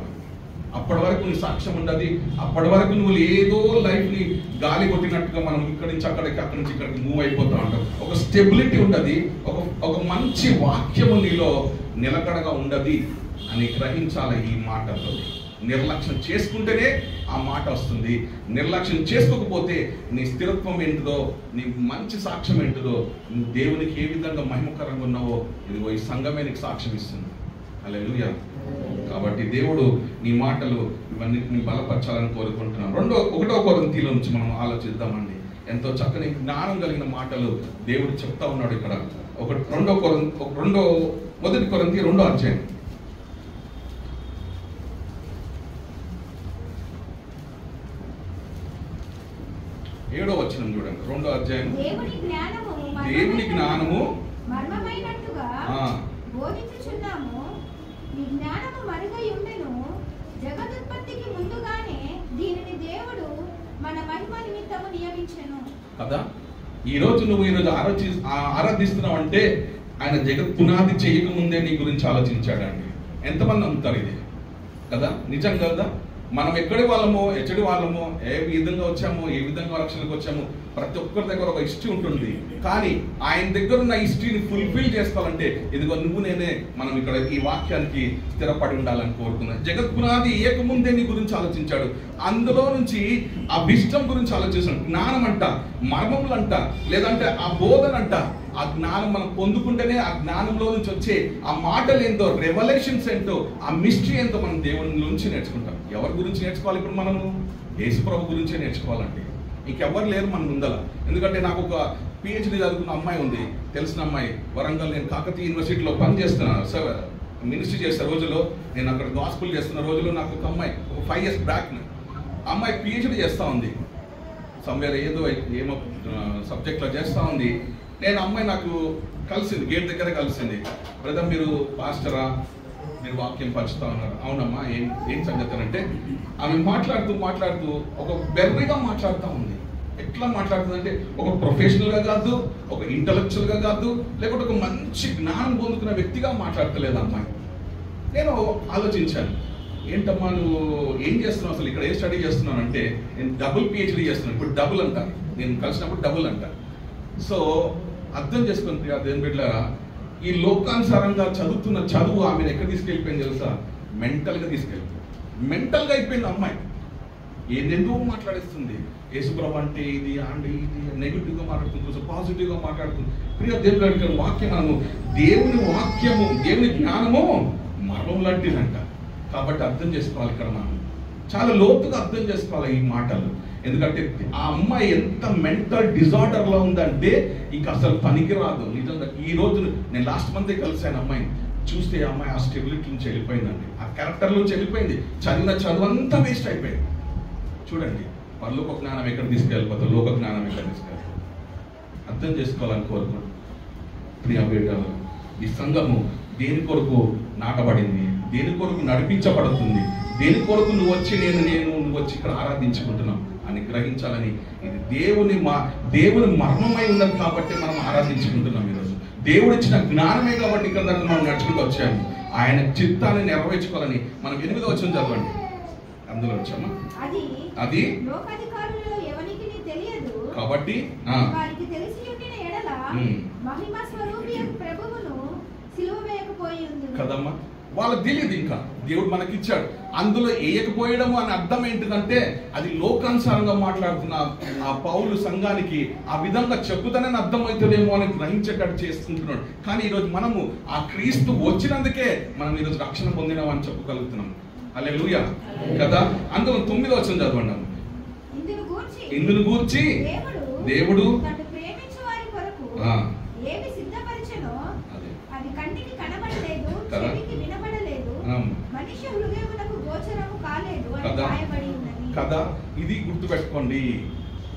Speaker 1: అప్పటి వరకు నీ సాక్ష్యం ఉండదు. అప్పటి వరకు నువ్వు ఏదో లైఫ్ని గాలి కొట్టినట్టుగా మనం ఇక్కడి నుంచి అక్కడికి, అక్కడి నుంచి ఇక్కడికి మూవ్ అయిపోతూ ఉంటాం. ఒక స్టెబిలిటీ ఉండదు, ఒక మంచి వాక్యము నీలో నిలకడగా ఉండదు అని గ్రహించాలి. ఈ మాటతో నిర్లక్ష్యం చేసుకుంటేనే ఆ మాట వస్తుంది. నిర్లక్ష్యం చేసుకోకపోతే నీ స్థిరత్వం ఏంటిదో, నీ మంచి సాక్ష్యం ఏంటిదో, నువ్వు దేవునికి ఏ విధంగా మహిమకరంగా ఉన్నావో ఇదిగో ఈ సంఘమే నీకు సాక్ష్యం ఇస్తుంది. హల్లెలూయా. కాబట్టి దేవుడు నీ మాటలు ఇవన్నిటిని బలపరచాలని కోరుకుంటున్నాను. 1వ కొరింథీలో నుంచి మనం ఆలోచిద్దామండి. ఎంతో చక్కని జ్ఞానం కలిగిన మాటలు దేవుడు చెప్తా ఉన్నాడు ఇక్కడ. 1 కొరింథీ 2వ అధ్యాయం 7వ వచనం చూడండి. 2వ అధ్యాయం. దేవుని జ్ఞానము
Speaker 2: మర్మమైనట్టుగా బోధించుచున్నాము. ఈ జ్ఞానము మరుగై ఉండెను. జగదుత్పత్తికి ముందుగానే దీనిని దేవుడు మన మహిమ నిమిత్తము నియమించెను
Speaker 1: కదా. ఈరోజు నువ్వు ఆరాధిస్తున్నావు అంటే ఆయన జగత్ పునాది చేయక ముందే నీ గురించి ఆలోచించాడండి. ఎంతమంది నమ్ముతారు ఇది కదా? నిజం కదా? మనం ఎక్కడి వాళ్ళమో, ఎచ్చడి వాళ్ళమో, ఏ విధంగా వచ్చామో, ఏ విధంగా రక్షణకు వచ్చామో ప్రతి ఒక్కరి దగ్గర ఒక హిస్టరీ ఉంటుంది. కానీ ఆయన దగ్గర ఉన్న హిస్టరీని ఫుల్ఫిల్ చేసుకోవాలంటే ఇదిగో నువ్వు నేనే మనం ఇక్కడ ఈ వాక్యానికి స్థిరపడి ఉండాలని కోరుకున్నాను. జగత్ పునాది ఏకముందే నీ గురించి ఆలోచించాడు. అందులో నుంచి ఆ విష్టం గురించి ఆలోచిస్తాడు. జ్ఞానం అంట, మర్మములంట, లేదంటే ఆ బోధనంట. ఆ జ్ఞానం మనం పొందుకుంటేనే ఆ జ్ఞానంలో నుంచి వచ్చే ఆ మాటలు ఏంటో, రెవల్యూషన్స్ ఏంటో, ఆ మిస్టరీ ఏంటో మనం దేవుని నుంచి నేర్చుకుంటాం. ఎవరి గురించి నేర్చుకోవాలి? ఇప్పుడు మనము యేసు ప్రభు గురించే నేర్చుకోవాలంటే ఇంకెవ్వరు లేరు మన ముందల. ఎందుకంటే నాకు ఒక పిహెచ్డి చదువుకున్న అమ్మాయి ఉంది, తెలిసిన అమ్మాయి. వరంగల్, నేను కాకతీయ యూనివర్సిటీలో పని చేస్తున్నాను, మినిస్ట్రీ చేసే రోజుల్లో, నేను అక్కడ గాస్పుల్ చేస్తున్న రోజుల్లో నాకు ఒక అమ్మాయి, ఒక 5 years బ్యాక్ అమ్మాయి పిహెచ్డి చేస్తూ ఉంది. సమ్వేర్ ఏమో సబ్జెక్ట్లో చేస్తూ ఉంది. నేను అమ్మాయి నాకు కలిసింది, గేట్ దగ్గర కలిసింది. బ్రదర్ మీరు పాస్టరా, మీరు వాక్యం పంచుతా ఉన్నారు. అవునమ్మా, ఏం సంగతి అంటే ఆమె మాట్లాడుతూ ఒక బెర్రీగా మాట్లాడుతూ ఉంది. ఎట్లా మాట్లాడుతుందంటే ఒక ప్రొఫెషనల్గా కాదు, ఒక ఇంటలెక్చువల్గా కాదు, లేకపోతే ఒక మంచి జ్ఞానం పొందుకున్న వ్యక్తిగా మాట్లాడతలేదు అమ్మాయి. నేను ఆలోచించాను, ఏంటమ్మా నువ్వు ఏం చేస్తున్నావు అసలు, ఇక్కడ ఏ స్టడీ చేస్తున్నాను అంటే నేను డబుల్ పిహెచ్డీ చేస్తున్నాను. ఇప్పుడు డబుల్ అంట, నేను కలిసినప్పుడు డబుల్ అంట. సో అర్థం చేసుకుని ప్రియా దేవుని బిడ్డలారా, ఈ లోకానుసారంగా చదువుతున్న చదువు ఆమెను ఎక్కడ తీసుకెళ్ళిపోయింది తెలుసా? మెంటల్గా తీసుకెళ్ళిపోయింది. మెంటల్గా అయిపోయింది అమ్మాయి. ఏదెందుకు మాట్లాడేస్తుంది. యేసుప్రభు అంటే ఇది అండి, ఇది నెగిటివ్గా మాట్లాడుతుంది, పాజిటివ్గా మాట్లాడుతుంది. ప్రియా దేవుని వాక్యం, మనము దేవుని వాక్యము, దేవుని జ్ఞానము మర్మం లాంటిదంట. కాబట్టి అర్థం చేసుకోవాలి. ఇక్కడ మనం చాలా లోతుగా అర్థం చేసుకోవాలి ఈ మాటలు. ఎందుకంటే ఆ అమ్మాయి ఎంత మెంటల్ డిజార్డర్లో ఉందంటే ఇంక అసలు పనికిరాదు. నిజంగా ఈ రోజు నేను లాస్ట్ మంతే కలిసాను అమ్మాయిని. చూస్తే ఆ అమ్మాయి ఆ స్టెబిలిటీ నుంచి వెళ్ళిపోయిందండి, ఆ క్యారెక్టర్ నుంచి వెళ్ళిపోయింది. చదివిన చదువు అంతా వేస్ట్ అయిపోయింది. చూడండి, పరలోక జ్ఞానం ఎక్కడ తీసుకెళ్ళిపోతుంది, లోక జ్ఞానం ఎక్కడ తీసుకెళ్ళి అర్థం చేసుకోవాలని కోరుకోండి. ప్రియ బిడ్డలు, ఈ సంఘము దేని కొరకు నాటబడింది, దేని కొరకు నడిపించబడుతుంది, దేని కొరకు నువ్వు వచ్చి నువ్వు వచ్చి ఇక్కడ ఆరాధించుకుంటున్నావు అని గ్రహించాలని, ఇది దేవుని మర్మమై ఉన్నది కాబట్టి మనం ఆరాధించుకుంటున్నాం. ఈరోజు దేవుడు ఇచ్చిన జ్ఞానమే కాబట్టి ఇక్కడ దాకా మనం నడుచుకుంటూ వచ్చాము. ఆయన చిత్తాన్ని నెరవేర్చుకోవాలని మనం 8వ వచనం చదవండి. అందులో వచ్చామా? అది కాబట్టి కదమ్మా, వాళ్ళకి తెలియదు. ఇంకా దేవుడు మనకిచ్చాడు, అందులో వేయకపోయడము అని అర్థం ఏంటిదంటే అది లోకానుసారంగా మాట్లాడుతున్న ఆ పౌలు సంఘానికి ఆ విధంగా చెప్పుతానే అర్థమవుతుందేమో అని గ్రహించేటట్టు చేసుకుంటున్నాడు. కానీ ఈరోజు మనము ఆ క్రీస్తు వచ్చినందుకే మనం ఈరోజు రక్షణ పొందినామని చెప్పగలుగుతున్నాం. హల్లెలూయా కదా. అందులో 9వ వచనం చదవండి. ఇందును గూర్చి దేవుడు
Speaker 2: ఏమి సిద్ధపరిచెనో అది కంటికి కనబడలేదు, చెవికి వినబడలేదు, మనిషి హృదయమునకు గోచరము కాలేదు అని రాయబడి ఉన్నది
Speaker 1: కదా. ఇది గుర్తుపెట్టుకోండి.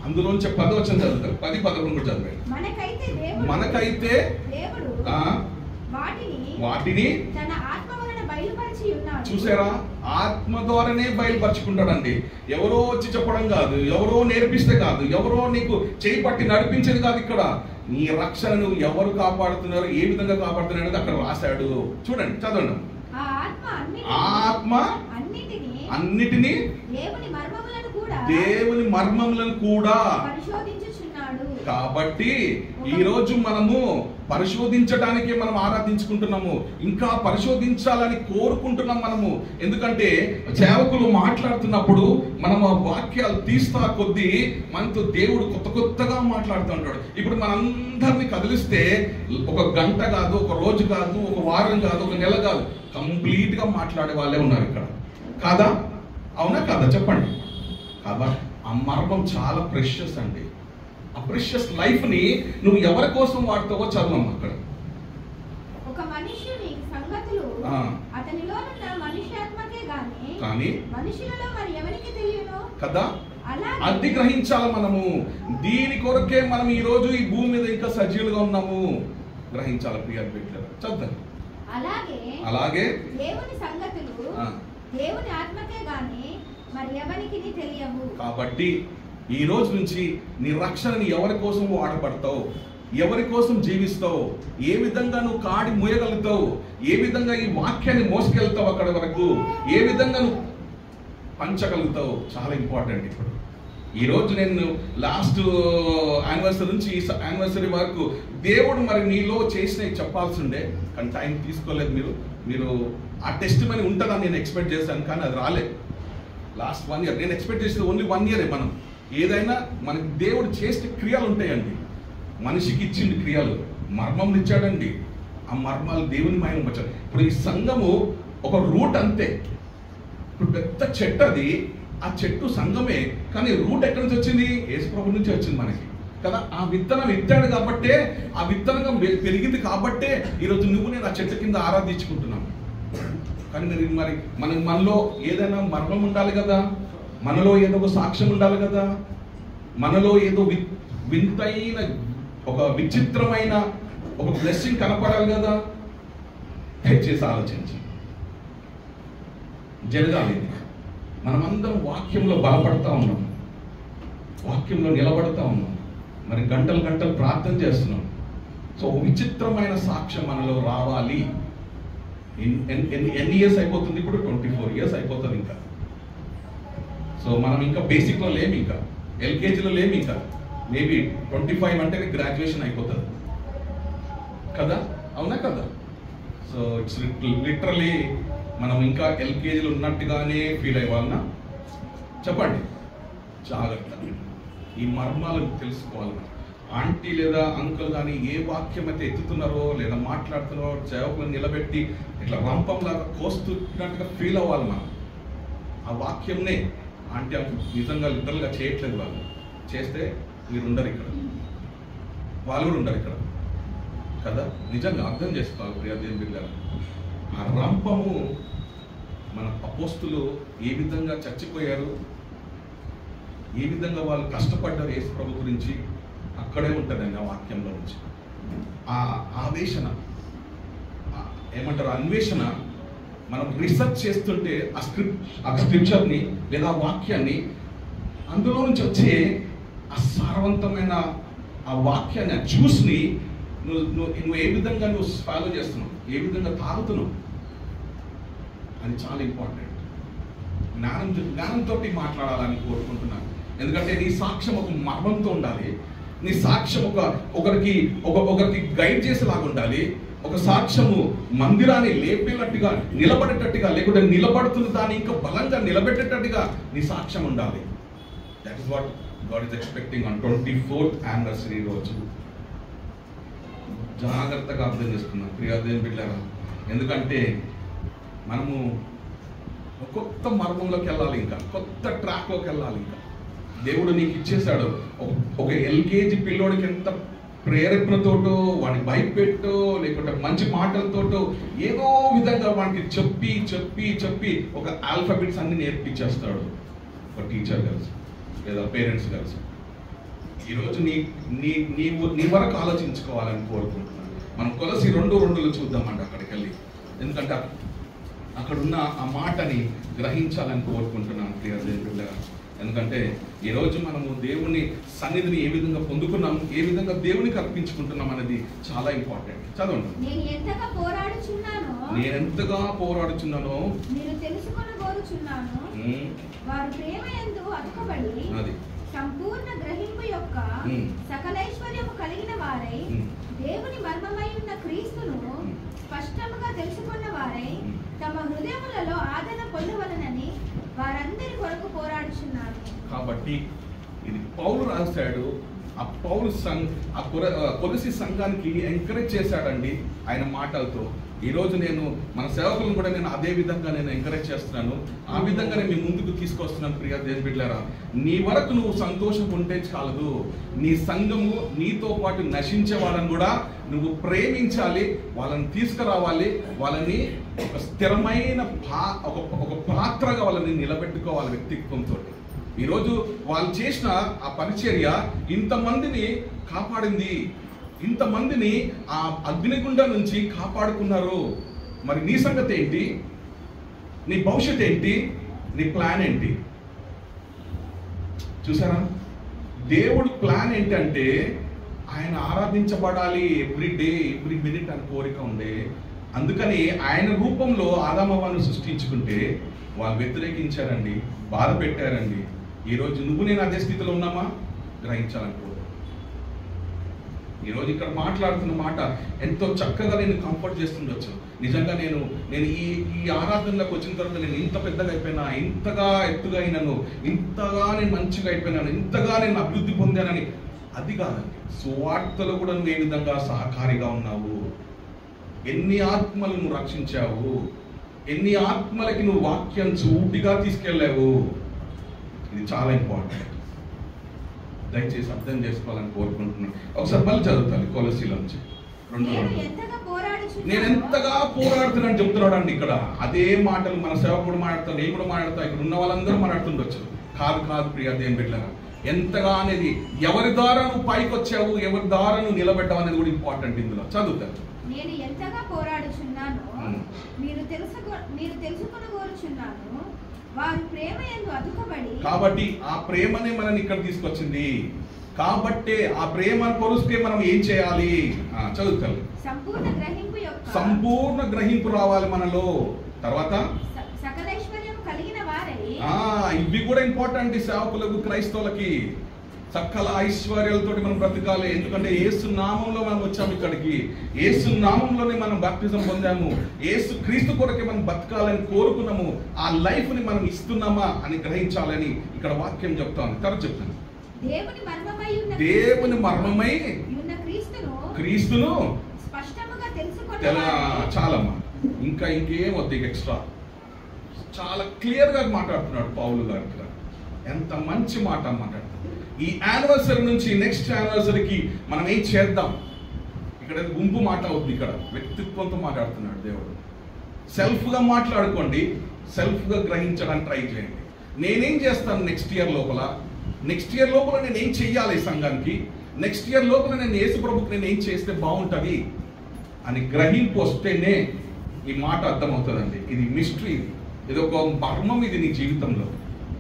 Speaker 1: అందులోంచి 10వ వచనం చదువుతారు, 10, 11 కూడా చదవండి. మనకైతే దేవుడు వాటిని
Speaker 2: తన ఆత్మ వలన బయలుపరిచి ఉన్నాడు.
Speaker 1: చూసారా, ఆత్మ ద్వారానే బయలుపరుచుకుంటాడండి. ఎవరో వచ్చి చెప్పడం కాదు, ఎవరో నేర్పిస్తే కాదు, ఎవరో నీకు చేయి పట్టి నడిపించేది కాదు. ఇక్కడ నీ రక్షణను ఎవరు కాపాడుతున్నారు, ఏ విధంగా కాపాడుతున్నారు అనేది అక్కడ రాశాడు. చూడండి, చదవండి. ఆత్మ అన్నిటినీ దేవుని మర్మములను కూడా
Speaker 2: పరిశోధించుచున్నాడు.
Speaker 1: కాబట్టి ఈ రోజు మనము పరిశోధించడానికే మనం ఆరాధించుకుంటున్నాము, ఇంకా పరిశోధించాలని కోరుకుంటున్నాం మనము. ఎందుకంటే సేవకులు మాట్లాడుతున్నప్పుడు మనం ఆ వాక్యాలు తీస్తా కొద్దీ మనతో దేవుడు కొత్త కొత్తగా మాట్లాడుతూ ఉంటాడు. ఇప్పుడు మనందరినీ కదిలిస్తే ఒక గంట కాదు, ఒక రోజు కాదు, ఒక వారం కాదు, ఒక నెల కాదు, కంప్లీట్ గా మాట్లాడే వాళ్ళే ఉన్నారు ఇక్కడ. కాదా? అవునా కాదా? చెప్పండి. కాబట్టి ఆ మర్మం చాలా ప్రెషియస్ అండి. ఆ ప్రెషియస్ లైఫ్ ని నువ్వు ఎవరి కోసం వాడతావో చదవం అక్కడ.
Speaker 2: ఒక మనుష్యుని సంగతులు అతనిలో ఉన్న మనుష్యాత్మకే గాని మనుషులలో మరి ఎవరికి తెలియను కదా. అది
Speaker 1: గ్రహించాలి మనము. దీని కొరకే మనం ఈ రోజు ఈ భూమి మీద ఇంకా సజీవులుగా ఉన్నాము. గ్రహించాలి ప్రియ బిడ్డలారా. చదువు. అలాగే
Speaker 2: దేవుని సంగతులు దేవుని ఆత్మకే గాని మరి ఎవరికి తెలియవు.
Speaker 1: కాబట్టి ఈ రోజు నుంచి నీ రక్షణని ఎవరి కోసం వాడబడతావు, ఎవరి కోసం జీవిస్తావు, ఏ విధంగా నువ్వు కాడి మోయగలుగుతావు, ఏ విధంగా ఈ వాక్యాన్ని మోసుకెళ్తావు అక్కడ వరకు, ఏ విధంగా నువ్వు పంచగలుగుతావు, చాలా ఇంపార్టెంట్. ఇప్పుడు ఈ రోజు నేను లాస్ట్ యానివర్సరీ నుంచి ఈ యానివర్సరీ వరకు దేవుడు మరి నీలో చేసినవి చెప్పాల్సి ఉండే, కానీ టైం తీసుకోలేదు. మీరు ఆ టెస్ట్ మనీ ఉంటుందని నేను ఎక్స్పెక్ట్ చేశాను, కానీ అది రాలేదు. లాస్ట్ 1 year నేను ఎక్స్పెక్ట్ చేసేది ఓన్లీ 1 year. మనం ఏదైనా మనకి దేవుడు చేసే క్రియలు ఉంటాయండి. మనిషికి ఇచ్చింది క్రియలు, మర్మం ఇచ్చాడండి. ఆ మర్మాలు దేవుని మహిమ వచ్చాడు. ఇప్పుడు ఈ సంఘము ఒక రూట్ అంతే. ఇప్పుడు పెద్ద చెట్టు అది, ఆ చెట్టు సంఘమే, కానీ రూట్ ఎక్కడి నుంచి వచ్చింది? యేసు ప్రభు నుంచి వచ్చింది మనకి కదా. ఆ విత్తనం ఎత్తాడు కాబట్టే, ఆ విత్తనంగా పెరిగింది కాబట్టే ఈరోజు నువ్వు నేను ఆ చెట్టు కింద ఆరాధించుకుంటున్నాం. కానీ మరి మనలో ఏదైనా మర్మం ఉండాలి కదా, మనలో ఏదో ఒక సాక్ష్యం ఉండాలి కదా, మనలో ఏదో వింతైన ఒక విచిత్రమైన ఒక బ్లెస్సింగ్ కనపడాలి కదా. దయచేసి ఆలోచించి జరగాలి. మనమందరం వాక్యంలో బలపడతా ఉన్నాం, వాక్యంలో నిలబడతా ఉన్నాం, మరి గంటలు గంటలు ప్రార్థన చేస్తున్నాం. సో ఒక విచిత్రమైన సాక్ష్యం మనలో రావాలి. ఎన్ని ఇయర్స్ అయిపోతుంది? ఇప్పుడు 24 years అయిపోతుంది ఇంకా. సో మనం ఇంకా బేసిక్లో లేము, ఇంకా ఎల్కేజీలో లేము, ఇంకా మేబీ 25 అంటే గ్రాడ్యుయేషన్ అయిపోతుంది కదా. అవునా కదా? సో ఇట్స్ లిటరలీ మనం ఇంకా ఎల్కేజీలో ఉన్నట్టుగానే ఫీల్ అయ్యాలన్నా చెప్పండి. జాగ్రత్త, ఈ మర్మాలను తెలుసుకోవాలి. ఆంటీ లేదా అంకుల్ కానీ ఏ వాక్యం అయితే ఎత్తుతున్నారో లేదా మాట్లాడుతున్నారో సేవకులను నిలబెట్టి ఇట్లా రంపంలాగా కోస్తున్నట్టుగా ఫీల్ అవ్వాలి మనం. ఆ వాక్యంనే ఆంటీ అంకుల్ నిజంగా లిటరల్గా చేయట్లేదు. వాళ్ళు చేస్తే మీరు ఉండరు ఇక్కడ, వాళ్ళు కూడా ఉండరు ఇక్కడ కదా. నిజంగా అర్థం చేసుకోవాలి ప్రియ దేవుని బిడ్డలారా. ఆ రంపము మన అపోస్తులు ఏ విధంగా చచ్చిపోయారు, ఏ విధంగా వాళ్ళు కష్టపడ్డారు యేసు ప్రభు గురించి, అక్కడే ఉంటుందండి ఆ వాక్యంలో నుంచి. ఆ ఆవేశన ఏమంటారు, అన్వేషణ మనం రీసెర్చ్ చేస్తుంటే ఆ స్క్రిప్చర్ని లేదా వాక్యాన్ని, అందులో నుంచి వచ్చే ఆ సారవంతమైన ఆ వాక్యాన్ని, ఆ జ్యూస్ని నువ్వు ఏ విధంగా నువ్వు ఫాలో చేస్తున్నావు, ఏ విధంగా తాగుతున్నావు, అది చాలా ఇంపార్టెంట్. జ్ఞానంతో మాట్లాడాలని కోరుకుంటున్నాను. ఎందుకంటే నీ సాక్ష్యం ఒక మర్మంతో ఉండాలి, నీ సాక్ష్యం ఒకరికి గైడ్ చేసేలాగా ఉండాలి, ఒక సాక్ష్యము మందిరాన్ని లేపేటట్టుగా, నిలబడేటట్టుగా, లేకుంటే నిలబడుతున్న దాన్ని ఇంకా బలంగా నిలబెట్టేటట్టుగా నీ సాక్ష్యం ఉండాలి. That is what God is expecting on 24th anniversary రోజు. జాగ్రత్తగా అర్థం చేసుకున్నాం ప్రియా దేవుని బిడ్డలారా. ఎందుకంటే మనము కొత్త మర్మంలోకి వెళ్ళాలి, ఇంకా కొత్త ట్రాక్లోకి వెళ్ళాలి. ఇంకా దేవుడు నీకు ఇచ్చేశాడు. ఒక ఎల్కేజీ పిల్లోడికి ఎంత ప్రేరేపణతోటో, వాడిని భయపెట్టో, లేకుంటే మంచి మాటలతోటో ఏదో విధంగా వాడికి చెప్పి చెప్పి చెప్పి ఒక ఆల్ఫాబెట్స్ అన్ని నేర్పించేస్తాడు ఒక టీచర్ కలిసి లేదా పేరెంట్స్ కలిసి. ఈరోజు నీ వరకు ఆలోచించుకోవాలని కోరుకుంటున్నాను. మనం కొలసి 2:2 చూద్దామండి అక్కడికి వెళ్ళి. ఎందుకంటే అక్కడున్న ఆ మాటని గ్రహించాలని కోరుకుంటున్నాను ప్రియ దేవుని బిడ్డలారా. ఎందుకంటే ఈరోజు మనము దేవుని సన్నిధిని ఏ విధంగా పొందుకున్నాం, ఏ విధంగా దేవునికి అర్పించుకుంటున్నాం అనేది చాలా ఇంపార్టెంట్. చదవండి.
Speaker 2: నేను ఎంతగా పోరాడుచున్నానో మీరు తెలుసుకొనగోరుచున్నాను. వారు ప్రేమ యందు అతుకబడి సంపూర్ణ గ్రహింపు యొక్క సకలైశ్వర్యము కలిగిన వారై దేవుని మర్మమై ఉన్న క్రీస్తును స్పష్టముగా తెలుసుకున్న వారై తమ హృదయములలో ఆదరణ పొందవలనని వారందరి కొరకు పోరాడుచున్నారు.
Speaker 1: కాబట్టి ఇది పౌలు రాశాడు. ఆ పౌలు కొలసి సంఘానికి ఎంకరేజ్ చేశాడండి ఆయన మాటలతో. ఈరోజు నేను మన సేవకులను కూడా నేను అదే విధంగా నేను ఎంకరేజ్ చేస్తున్నాను. ఆ విధంగానే మీ ముందుకు తీసుకొస్తున్నాను ప్రియ దేవుని బిడ్డలారా. నీ వరకు నువ్వు సంతోషం ఉంటే చాలదు. నీ సంఘము నీతో పాటు నశించే వాళ్ళని కూడా నువ్వు ప్రేమించాలి, వాళ్ళని తీసుకురావాలి, వాళ్ళని ఒక స్థిరమైన ఒక పాత్రగా వాళ్ళని నిలబెట్టుకోవాలి వ్యక్తిత్వంతో. ఈరోజు వాళ్ళు చేసిన ఆ పరిచర్య ఇంతమందిని కాపాడింది, ఇంతమందిని ఆ అగ్నిగుండం నుంచి కాపాడుకున్నారు. మరి నీ సంగతి ఏంటి? నీ భవిష్యత్ ఏంటి? నీ ప్లాన్ ఏంటి? చూసారా, దేవుడు ప్లాన్ ఏంటంటే ఆయన ఆరాధించబడాలి ఎవ్రీ డే, ఎవ్రీ మినిట్ అని కోరిక ఉండే. అందుకని ఆయన రూపంలో ఆదామవ్వను సృష్టించుకుంటే వాళ్ళు వ్యతిరేకించారండి, బాధ పెట్టారండి. ఈరోజు నువ్వు నేను అదే స్థితిలో ఉన్నామా? గ్రహించాలనుకో. ఈరోజు ఇక్కడ మాట్లాడుతున్న మాట ఎంతో చక్కగా నేను కంఫర్ట్ చేస్తుండొచ్చు. నిజంగా నేను ఈ ఆరాధనలోకి వచ్చిన తర్వాత నేను ఇంత పెద్దగా అయిపోయినా, ఇంతగా ఎత్తుగా అయినాను, ఇంతగా నేను మంచిగా అయిపోయినాను, ఇంతగా నేను అభివృద్ధి పొందానని అది కాదండి. సువార్తలో కూడా నువ్వు ఏ విధంగా సహకారిగా ఉన్నావు, ఎన్ని ఆత్మలు నువ్వు రక్షించావు, ఎన్ని ఆత్మలకి నువ్వు వాక్యం సూటిగా తీసుకెళ్ళావు. ఇది చాలా ఇంపార్టెంట్. దయచేసి అర్థం చేసుకోవాలని కోరుకుంటున్నాను. ఒకసారి మళ్ళీ చదువుతాను కొలసీల నుంచి 2:2. నేను ఎంతగా పోరాడుతున్నాను చెప్తున్నాడు అండి ఇక్కడ. అదే మాటలు మన సేవకుడు మాట్లాడతాను, నేను కూడా మాట్లాడతా, ఇక్కడ ఉన్న వాళ్ళందరూ మాట్లాడుతుండొచ్చు. కాదు ప్రియ దేవుని బిడ్డలారా, ఎంతగా అనేది ఎవరి ద్వారా నువ్వు పైకి వచ్చావు, ఎవరి ద్వారా నువ్వు నిలబెట్టావు అనేది కూడా ఇంపార్టెంట్. ఇందులో చదువుతాను.
Speaker 2: నేను ఎంతగా పోరాడుచున్నాను మీరు తెలుసుకొనగోరుచున్నాను. వారు ప్రేమ యందు అతుకబడి. కాబట్టి
Speaker 1: ఆ ప్రేమనే మనల్ని ఇక్కడ తీసుకొచ్చింది. కాబట్టి ఆ ప్రేమను కొలిస్తే మనం ఏం చేయాలి? చదువుతాను. సంపూర్ణ గ్రహింపు రావాలి మనలో. తర్వాత
Speaker 2: సకలైశ్వర్యం కలిగిన వారై.
Speaker 1: ఇవి కూడా ఇంపార్టెంట్ సేవకులకు, క్రైస్తవులకి. సకల ఐశ్వర్యాలతో మనం బ్రతకాలి. ఎందుకంటే యేసు నామంలో మనం వచ్చాము ఇక్కడికి, యేసు నామంలోనే మనం బాప్టిజం పొందాము, యేసు క్రీస్తు కొరకే మనం బతకాలని కోరుకున్నాము. ఆ లైఫ్ ని మనం ఇస్తున్నామా అని గ్రహించాలని ఇక్కడ వాక్యం చెప్తాను. తర్వాత చెప్తాను. దేవుని మర్మమై ఉన్న క్రీస్తును
Speaker 2: స్పష్టంగా తెలుసుకోవాలి.
Speaker 1: చాలమ్మా, ఇంకేం వద్దు ఎక్స్ట్రా. చాలా క్లియర్ గా మాట్లాడుతున్నాడు పౌలు గారు ఇక్కడ. ఎంత మంచి మాట మాట్లాడుతున్నాడు. ఈ యానివర్సరీ నుంచి నెక్స్ట్ యానివర్సరీకి మనం ఏం చేద్దాం? ఇక్కడ గుంపు మాట అవుతుంది, ఇక్కడ వ్యక్తిత్వంతో మాట్లాడుతున్నాడు దేవుడు. సెల్ఫ్గా మాట్లాడుకోండి, సెల్ఫ్గా గ్రహించడానికి ట్రై చేయండి. నేనేం చేస్తాను నెక్స్ట్ ఇయర్ లోపల నేను ఏం చెయ్యాలి సంఘానికి, నెక్స్ట్ ఇయర్ లోపల నేను యేసు ప్రభుకి నేను ఏం చేస్తే బాగుంటుంది అని గ్రహింపు వస్తేనే ఈ మాట అర్థమవుతుందండి. ఇది మిస్టరీ, ఇది ఒక మర్మం ఇది నీ జీవితంలో.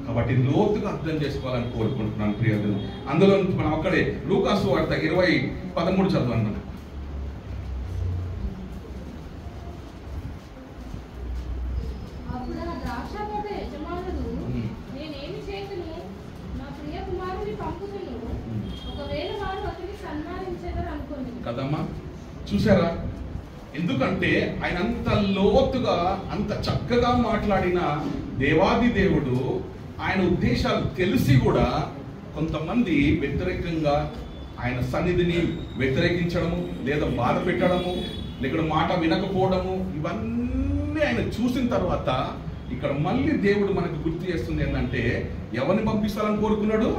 Speaker 1: కాబట్టి లోతుగా అర్థం చేసుకోవాలని కోరుకుంటున్నాను ప్రియలు. అందులో మనం అక్కడే లూకాసు వార్త 20:13 చదవండి. కదమ్మా, చూసారా ఎందుకంటే ఆయన అంత లోతుగా అంత చక్కగా మాట్లాడిన దేవాది దేవుడు ఆయన ఉద్దేశాలు తెలిసి కూడా కొంతమంది వ్యతిరేకంగా ఆయన సన్నిధిని వ్యతిరేకించడము లేదా బాధ పెట్టడము లేక మాట వినకపోవడము ఇవన్నీ ఆయన చూసిన తర్వాత ఇక్కడ మళ్ళీ దేవుడు మనకు గుర్తు చేస్తుంది ఏంటంటే ఎవరిని పంపిస్తారని కోరుకున్నాడు?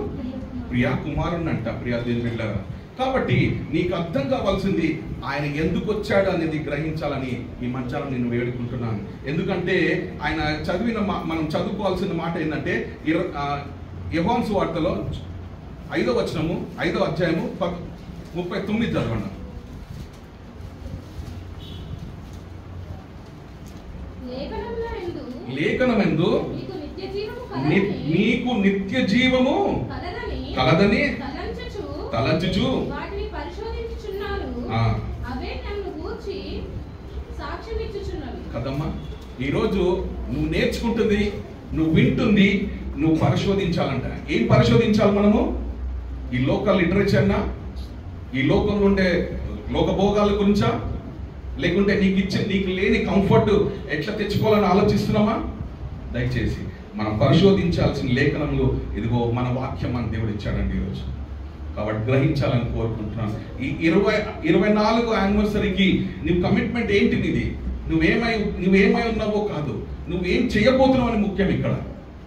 Speaker 1: ప్రియా కుమారుని అంట. ప్రియా దేవుని బిడ్డలారా, కాబట్టి నీకు అర్థం కావాల్సింది ఆయన ఎందుకు వచ్చాడు అనేది గ్రహించాలని ఈ మధ్యాహ్నం నేను వేడుకుంటున్నాను. ఎందుకంటే ఆయన చదివిన మనం చదువుకోవాల్సిన మాట ఏంటంటే యోహాను సువార్తలో 5వ వచనము 5వ అధ్యాయము 39 చదవండి. లేఖనమెందు నీకు నిత్య జీవము కలదని తలంచుచు కదమ్మా, ఈరోజు నువ్వు నేర్చుకుంటుంది, నువ్వు వింటుంది, నువ్వు పరిశోధించాలంట. ఏం పరిశోధించాలి మనము? ఈ లోకల్ లిటరేచర్నా, ఈ లోకంలో ఉండే లోకభోగాల గురించా, లేకుంటే నీకు లేని కంఫర్ట్ ఎట్లా తెచ్చుకోవాలని ఆలోచిస్తున్నామా? దయచేసి మనం పరిశోధించాల్సిన లేఖనంలో ఇదిగో మన వాక్యం మన దేవుడు ఇచ్చాడండి ఈరోజు. కాబట్టి గ్రహించాలని కోరుకుంటున్నాను. ఈ 24వ యానివర్సరీకి నీ కమిట్మెంట్ ఏంటి? నీది నువ్వేమై ఉన్నావో కాదు, నువ్వేం చేయబోతున్నావు అని ముఖ్యం. ఇక్కడ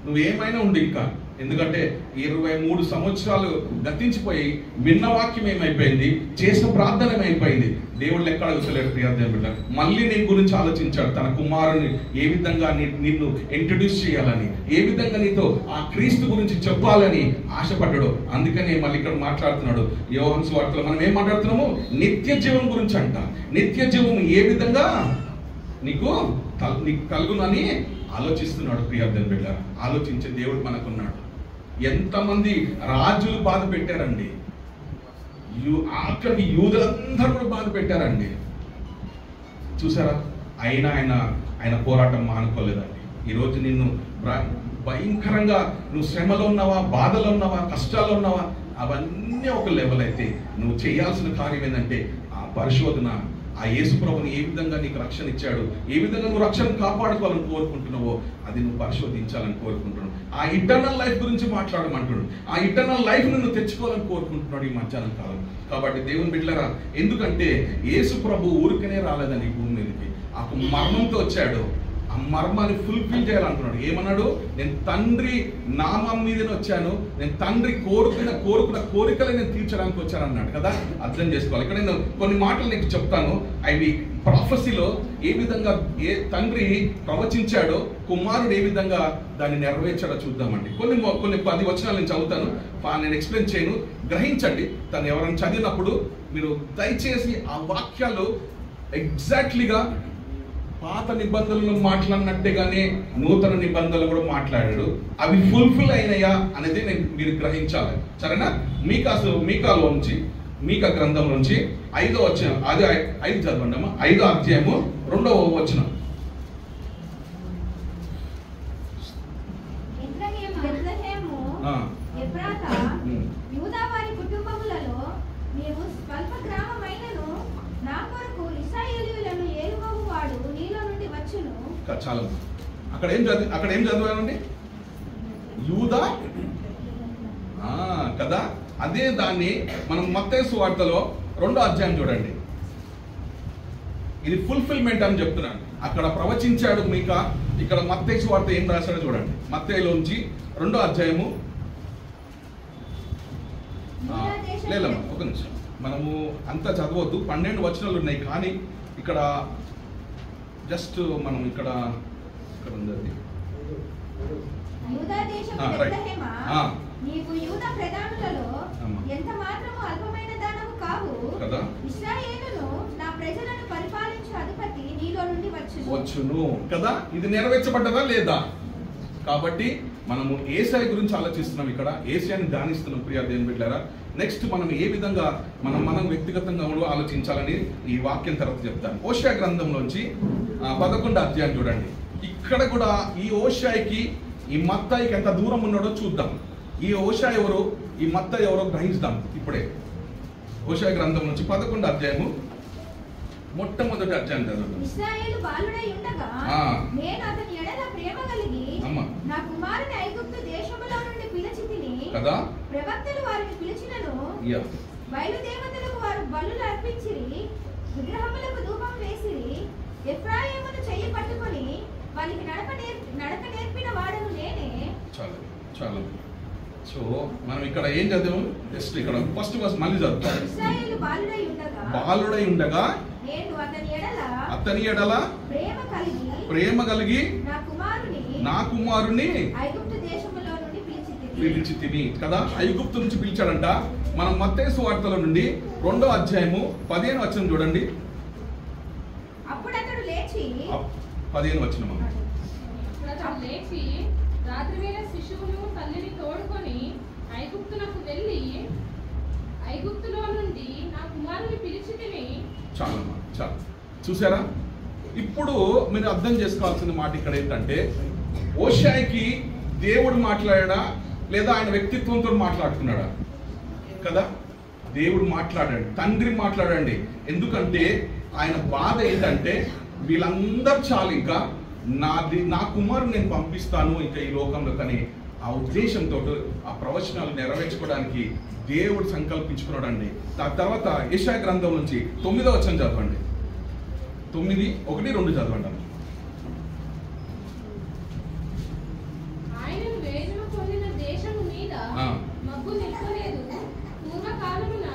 Speaker 1: నువ్వేమైనా ఉండి ఇంకా, ఎందుకంటే 23 సంవత్సరాలు గతించిపోయి విన్న వాక్యం ఏమైపోయింది, చేసిన ప్రార్థన ఏమైపోయింది. దేవుళ్ళు ఎక్కడ అడుగుతలేడు ప్రియా దేవుని బిడ్డ. మళ్ళీ నీ గురించి ఆలోచించాడు. తన కుమారుని ఏ విధంగా నిన్ను ఇంట్రడ్యూస్ చేయాలని, ఏ విధంగా నీతో ఆ క్రీస్తు గురించి చెప్పాలని ఆశపడ్డాడు. అందుకనే మళ్ళీ ఇక్కడ మాట్లాడుతున్నాడు. యోహాను సువార్తలో మనం ఏం మాట్లాడుతున్నాము? నిత్య జీవం గురించి అంట. నిత్య జీవం ఏ విధంగా నీకు కలుగునని ఆలోచిస్తున్నాడు ప్రియా దేవుని బిడ్డ. ఆలోచించే దేవుడు మనకున్నాడు. ఎంతమంది రాజులు బాధ పెట్టారండి, ఆఖరికి యూదులందరూ కూడా బాధ పెట్టారండి. చూసారా? అయినా ఆయన పోరాటం మానుకోలేదండి. ఈరోజు నిన్ను భయంకరంగా నువ్వు శ్రమలో ఉన్నావా, బాధలో ఉన్నావా, కష్టాల్లో ఉన్నావా, అవన్నీ ఒక లెవెల్ అయితే నువ్వు చేయాల్సిన కార్యం ఏంటంటే ఆ పరిశోధన, ఆ యేసు ప్రభుని ఏ విధంగా నీకు రక్షణ ఇచ్చాడు, ఏ విధంగా నువ్వు రక్షణ కాపాడుకోవాలని కోరుకుంటున్నావో అది నువ్వు పరిశోధించాలని కోరుకుంటున్నావు. ఆ ఇటర్నల్ లైఫ్ గురించి మాట్లాడమంటున్నాడు. ఆ ఇటర్నల్ లైఫ్ నువ్వు తెచ్చుకోవాలని కోరుకుంటున్నాడు ఈ మధ్యాహ్నం కాలం. కాబట్టి దేవుని బిడ్డలారా, ఎందుకంటే యేసు ప్రభు ఊరికనే రాలేదని ఈ భూమి మీదకి, ఆ మర్మంతో వచ్చాడు. ఆ మర్మాన్ని ఫుల్ఫిల్ చేయాలంటున్నాడు. ఏమన్నాడు? నేను తండ్రి నామం మీదనే వచ్చాను, నేను తండ్రి కోరుకున్న కోరికలే నేను తీర్చడానికి వచ్చాను అన్నాడు కదా. అర్థం చేసుకోవాలి. ఇక్కడ నేను కొన్ని మాటలు నీకు చెప్తాను. అవి ప్రాఫెసీలో ఏ విధంగా తండ్రి ప్రవచించాడో కుమారుడు ఏ విధంగా దాన్ని నెరవేర్చాడో చూద్దామండి. కొన్ని 10 వచనాలు నేను చదువుతాను, నేను ఎక్స్ప్లెయిన్ చేయను, గ్రహించండి. తను ఎవరైనా చదివినప్పుడు మీరు దయచేసి ఆ వాక్యాలు ఎగ్జాక్ట్లీగా పాత నిబంధనలు మాట్లాడినట్టుగానే నూతన నిబంధనలు కూడా మాట్లాడాడు. అవి ఫుల్ఫిల్ అయినాయా అనేది మీరు గ్రహించాలి. సరేనా? మీకాలోంచి మీకా గ్రంథం నుంచి 5వ వచనం, అది 5 చదవండి అమ్మా. 5వ అధ్యాయము 2వ వచనం. చాలా అక్కడ ఏం చదివానండి? యూదా కదా. అదే దాన్ని మనం మత్తయి సువార్తలో 2వ అధ్యాయం చూడండి. ఇది ఫుల్ఫిల్మెంట్ అని చెప్తున్నాను. అక్కడ ప్రవచించాడు మీకా, ఇక్కడ మత్తయి సువార్త ఏం రాశాడో చూడండి. మత్తయిలోంచి 2వ అధ్యాయము. లేదమ్మా, ఒక నిమిషం, మనము అంతా చదవద్దు, 12 వచనాలు ఉన్నాయి. కానీ ఇక్కడ జస్ట్ మనం ఇక్కడ ఉంది. వచ్చును కదా. ఇది నెరవేర్చబడ్డదా లేదా? కాబట్టి మనము ఏసాయి గురించి ఆలోచిస్తున్నాం, ఇక్కడ ఏసాయిని ధ్యానిస్తున్నాం ప్రియా దేవుని బిడ్డలారా. నెక్స్ట్ మనం ఏ విధంగా మనం వ్యక్తిగతంగా ఆలోచించాలని ఈ వాక్యం తర్వాత చెప్తాను. హోషేయ గ్రంథంలోంచి 11వ అధ్యాయం చూడండి. ఇక్కడ కూడా ఈ హోషేయకి ఈ మత్తయికి ఎంత దూరం ఉన్నాడో చూద్దాం. ఈ హోషేయ ఎవరు, ఈ మత్తయి ఎవరో గ్రహిస్తాం ఇప్పుడే. హోషేయ గ్రంథం నుంచి 11వ అధ్యాయము మొట్టమొదటి అధ్యాయం చదవండి.
Speaker 2: ఇశ్రాయేలు బాలుడై ఉండగా నేను అతని ఎడల ప్రేమ కలిగి నా కుమారుని ఐగుప్తు దేశములో నుండి పిలిచితిని
Speaker 1: కదా.
Speaker 2: ప్రవక్తలు వారిని పిలిచినను బయలుదేవతలకు వారు బలులు అర్పించిరి, విగ్రహములకు ధూపం వేసిరి. ఎఫ్రాయిమును చెయ్యి పట్టుకొని వారికి నడక నేర్పిన వాడను నేనే.
Speaker 1: చాలా చాలా. సో మనం ఇక్కడ ఏం చదివాము? జస్ట్ ఇక్కడ ఫస్ట్ వర్స్ మళ్ళీ చదువుతాం.
Speaker 2: ఇశ్రాయేలు
Speaker 1: బాలుడై ఉండగా
Speaker 2: నేను
Speaker 1: అతని ఎడల ప్రేమ కలిగి నా కుమారుని
Speaker 2: ఐగుప్తు దేశములో నుండి
Speaker 1: పిలిచితిని కదా. ఐగుప్తు నుంచి పిలిచాడంట. మనం మత్తయి సువార్తలో నుండి 2వ అధ్యాయము 15వ వచనం చూడండి.
Speaker 2: అప్పుడు అతడు లేచి
Speaker 1: 15వ వచనం
Speaker 3: లేచి రాత్రివేళ శిశువును తల్లిని తోడుకొని ఐగుప్తునకు వెళ్ళి ఐగుప్తులో నుండి నా కుమారుని పిలిచితిని.
Speaker 1: చాలమ్మా చాలు. చూసారా? ఇప్పుడు మీరు అర్థం చేసుకోవాల్సిన మాట ఇక్కడ ఏంటంటే, హోషేయకి దేవుడు మాట్లాడా లేదా ఆయన వ్యక్తిత్వంతో మాట్లాడుతున్నాడా? కదా, దేవుడు మాట్లాడాడు, తండ్రి మాట్లాడండి. ఎందుకంటే ఆయన బాధ ఏంటంటే వీళ్ళందరూ చాలు, ఇంకా నా కుమారుడు నేను పంపిస్తాను ఇంకా ఈ లోకంలో. కానీ ఆ ఉద్దేశంతో ఆ ప్రవచనాలు నెరవేర్చుకోవడానికి దేవుడు సంకల్పించుకున్నాడు అండి. దాని తర్వాత యెషయా గ్రంథం నుంచి 9వ వచనం చదవండి. 9:1-2 చదవండి.
Speaker 3: ఆయనను వేదన పొందిన దేశము మీద మబ్బు నిలవలేదు. పూర్వకాలమున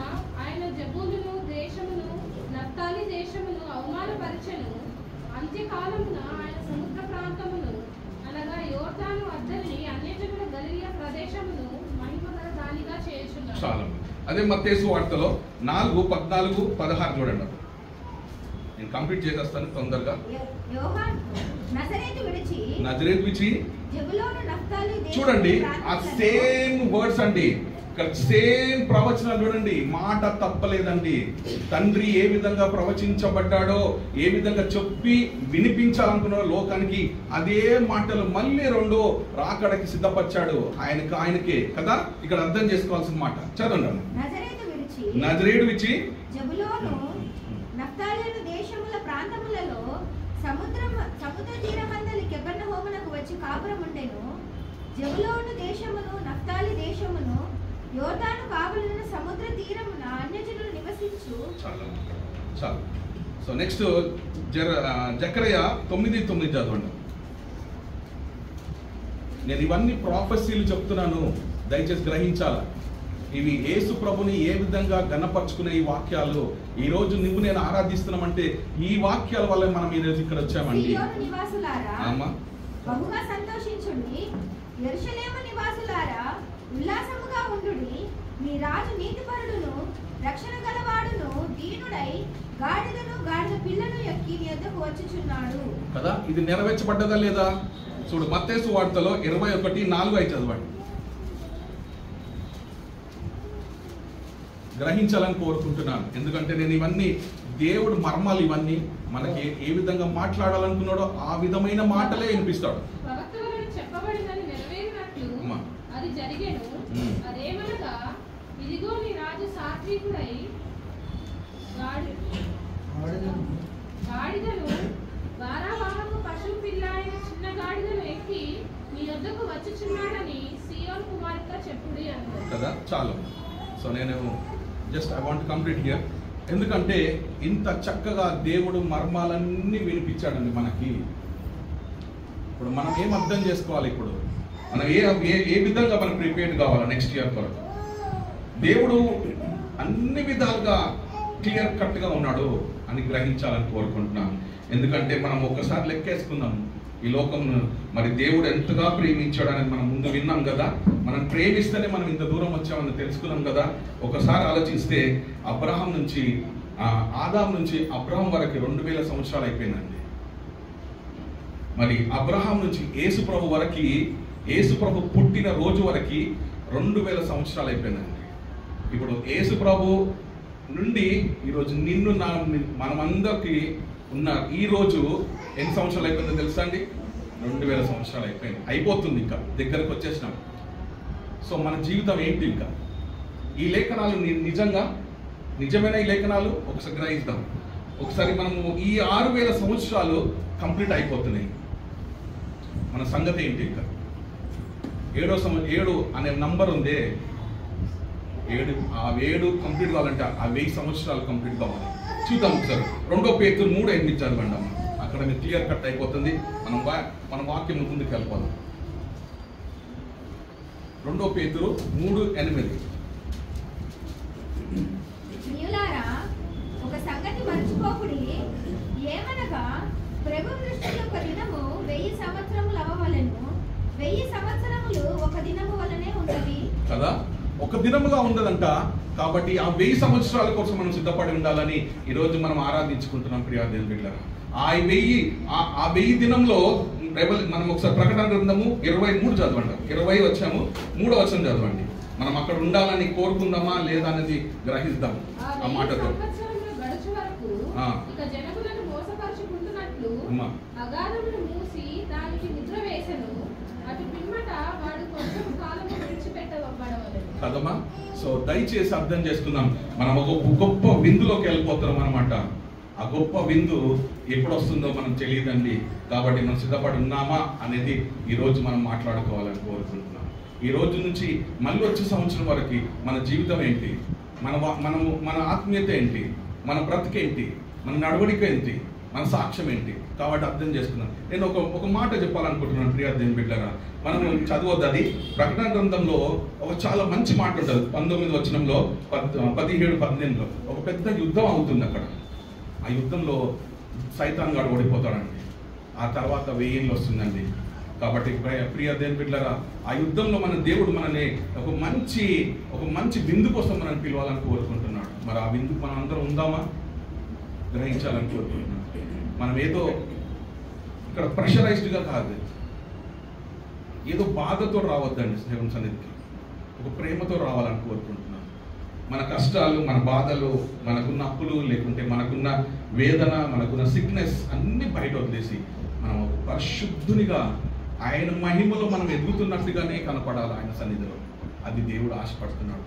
Speaker 3: ఆయన జబూలును దేశమును నఫ్తాలి దేశమును అవమానపరచెను. అంత్యకాలమున ఆయన సముద్ర ప్రాంతమును అనగా యోర్దాను అద్దరిని అన్యజనుల గలిలయ ప్రదేశమును మహిమగల దానిగా చేయుచున్నాడు.
Speaker 1: చాలా. అదే మత్తయి సువార్తలో 4:14-16 చూడండి. నేను కంప్లీట్ చేసేస్తాను తొందరగా. నజరేతు విడిచి చూడండి, ఆ సేమ్ వర్డ్స్ అండి. ఇక్కడ సేమ్ ప్రవచనాలు చూడండి, మాట తప్పలేదండి. తండ్రి ఏ విధంగా ప్రవచించబడ్డాడో, ఏ విధంగా చెప్పి వినిపించాలనుకున్నాడో లోకానికి, అదే మాటలు మళ్ళీ 2వ రాకడకి సిద్ధపరిచాడు. ఆయనకే కదా ఇక్కడ అర్థం చేసుకోవాల్సిన మాట. చదవండి. నజరేతు విడిచి
Speaker 2: నఫ్తాలి దేశముల ప్రాంతములలో సముద్ర తీరమందలి కెఫర్నహూమునకు వచ్చి కాపురం ఉండెను. జెబూలూను దేశమును నఫ్తాలి దేశమును యోర్దాను కావలిన సముద్ర తీరమున అన్యజనులు నివసించు.
Speaker 1: చాలు. సో నెక్స్ట్ జకరియా 9:9 చదవండి. నేను ఇవన్నీ ప్రాఫెసీలు చెప్తున్నాను, దయచేసి గ్రహించాలా. ఇవి యేసు ప్రభుని ఏ విధంగా గణపరుచుకునే ఈ వాక్యాలు. ఈ రోజు నువ్వు నేను ఆరాధిస్తున్నామంటే ఈ వాక్యాల వల్ల మనం ఈ రోజు ఇక్కడ వచ్చామండి.
Speaker 2: సీయోను నివాసులారా బహుగా సంతోషించుడి, యెరూషలేము నివాసులారా ఉల్లాసముగా ఉండుడి. మీ రాజు నీతిపరుడును రక్షణ గలవాడును దీనుడై గాడిదను గాడిద పిల్లను ఎక్కి నీ యొద్దకు వచ్చుచున్నాడు.
Speaker 1: కదా, ఇది నెరవేర్చబడ్డదా లేదా? చూడు, మత్తయి సువార్తలో 21:4 చదవండి. గ్రహించాలని కోరుకుంటున్నాను. ఎందుకంటే నేను ఇవన్నీ దేవుడు మర్మాలు, ఇవన్నీ మనకి ఏ విధంగా మాట్లాడాలనుకున్నాడో ఆ విధమైన మాటలే వినిపిస్తాడు.
Speaker 3: చెప్పబడినది నెరవేరినట్లు అది జరిగెను. అదేమనగా, ఇదిగో నీ రాజు సాత్వికుడై గాడిదను భారవాహకు పశువు పిల్ల అయిన చిన్న గాడిదను ఎక్కి మీ యొద్దకు వచ్చుచున్నాడని సీయోను కుమార్తె చెప్పుడి అన్నాడు.
Speaker 1: కదా, చాలు. సో నేను just I want complete here. ఎందుకంటే ఇంత చక్కగా దేవుడు మర్మాలన్నీ వినిపించాడండి మనకి. ఇప్పుడు మనం ఏం అర్థం చేసుకోవాలి? ఇప్పుడు మనం ఏ విధంగా మనం ప్రిపేర్డ్ కావాలి నెక్స్ట్ ఇయర్ కొరకు? దేవుడు అన్ని విధాలుగా క్లియర్ కట్గా ఉన్నాడు అని గ్రహించాలని కోరుకుంటున్నాను. ఎందుకంటే మనం ఒక్కసారి లెక్కేసుకుందాం ఈ లోకంను. మరి దేవుడు ఎంతగా ప్రేమించాడు అనేది మనం ముందు విన్నాం కదా. మనం ప్రేమిస్తేనే మనం ఇంత దూరం వచ్చామని తెలుసుకున్నాం కదా. ఒకసారి ఆలోచిస్తే అబ్రహాం నుంచి ఆదాం నుంచి అబ్రహాం వరకు 2000 సంవత్సరాలు అయిపోయిందండి. మరి అబ్రహాం నుంచి యేసు ప్రభు వరకు, యేసు ప్రభు పుట్టిన రోజు వరకు 2000 సంవత్సరాలు అయిపోయిందండి. ఇప్పుడు యేసు ప్రభు నుండి ఈరోజు నిన్ను మనమందరికి ఉన్న ఈ రోజు ఎన్ని సంవత్సరాలు అయిపోయిందో తెలుసా అండి? 2000 సంవత్సరాలు అయిపోయింది. అయిపోతుంది, ఇంకా దగ్గరకు వచ్చేసినాం. సో మన జీవితం ఏంటి? ఇంకా ఈ లేఖనాలు నిజంగా నిజమైన ఈ లేఖనాలు ఒకసారి గ్రహిద్దాం. ఒకసారి మనము ఈ 6000 సంవత్సరాలు కంప్లీట్ అయిపోతున్నాయి. మన సంగతి ఏంటి? ఇంకా 7 అనే నంబర్ ఉందే, 7 కంప్లీట్ కావాలంటే ఆ 1000 సంవత్సరాలు కంప్లీట్ కావాలి. చూద్దాం ఒకసారి 2 పేతురు 3:8 చదవండి అమ్మ. అక్కడ మీరు క్లియర్ కట్ అయిపోతుంది. మన వాక్యం ముందుకు వెళ్ళిపోదాం. 2 పేతురు 3:8.
Speaker 2: ప్రియులారా, ఒక సంగతి మర్చిపోకుడి, ఏమనగా ప్రభు దృష్టిలో ఒక దినము 1000 సంవత్సరములు అవ్వవలెను, 1000 సంవత్సరములు ఒక దినము వలనే ఉన్నవి
Speaker 1: కదా. ఒక దినముగా ఉండదంట. కాబట్టి ఆ 1000 సంవత్సరాల కోసం మనం సిద్ధపడి ఉండాలని ఈరోజు మనం ఆరాధించుకుంటున్నాం ప్రియా దేవుని బిడ్డలారా. ఆ 1000 దినంలో మనం ఒకసారి ప్రకటన గ్రంథము 23 చదవండి. 20 వచ్చాము, 3వ వచనం చదవండి. మనం అక్కడ ఉండాలని కోరుకుందామా లేదా అనేది గ్రహిద్దాం. ఆ మాటతో
Speaker 3: అగాధమును మూసి దానికి ముద్ర వేసెను, అటు పిమ్మట వాడు కొంచెం కాలము విడిచిపెట్టబడవలెను
Speaker 1: కదమ్మా. సో దయచేసి అర్థం చేసుకుందాం. మనం ఒక గొప్ప విందులోకి వెళ్ళిపోతున్నాం అనమాట. ఆ గొప్ప విందు ఎప్పుడు వస్తుందో మనం తెలియదండి. కాబట్టి మనం సిద్ధపడి ఉన్నామా అనేది ఈరోజు మనం మాట్లాడుకోవాలని కోరుకుంటున్నాం. ఈ రోజు నుంచి మళ్ళీ వచ్చే సంవత్సరం వరకు మన జీవితం ఏంటి, మన ఆత్మీయత ఏంటి, మన బ్రతికేంటి, మన నడవడిక ఏంటి, మన సాక్ష్యం ఏంటి. కాబట్టి అర్థం చేసుకున్నాం. నేను ఒక మాట చెప్పాలనుకుంటున్నాను ప్రియా దేవుని బిడ్డలారా. మనం చదవద్దు. అది ప్రకటన గ్రంథంలో ఒక చాలా మంచి మాట ఉంటుంది. 19వ వచనంలో 17-18లో ఒక పెద్ద యుద్ధం అవుతుంది అక్కడ. ఆ యుద్ధంలో సైతాన్ గాడు ఓడిపోతాడండి. ఆ తర్వాత 1000 ఏళ్ళు వస్తుందండి. కాబట్టి ప్రియ దేవుని బిడ్డలారా, ఆ యుద్ధంలో మన దేవుడు మనని ఒక మంచి విందు కోసం మనల్ని పిలవాలని కోరుకుంటున్నాడు. మరి ఆ విందుకు మనం అందరం ఉందామా? గ్రహించాలని కోరుకుంటున్నాం. మనం ఏదో ఇక్కడ ప్రెషరైజ్డ్గా కాదు, ఏదో బాధతో రావద్దండి దేవుని సన్నిధికి. ఒక ప్రేమతో రావాలని కోరుకుంటున్నాం. మన కష్టాలు, మన బాధలు, మనకున్న అప్పులు, లేకుంటే మనకున్న వేదన, మనకున్న సిక్నెస్ అన్ని బయట వదిలేసి మనం ఒక పరిశుద్ధునిగా ఆయన మహిమలో మనం ఎదుగుతున్నట్టుగానే కనపడాలి ఆయన సన్నిధిలో. అది దేవుడు ఆశపడుతున్నాడు.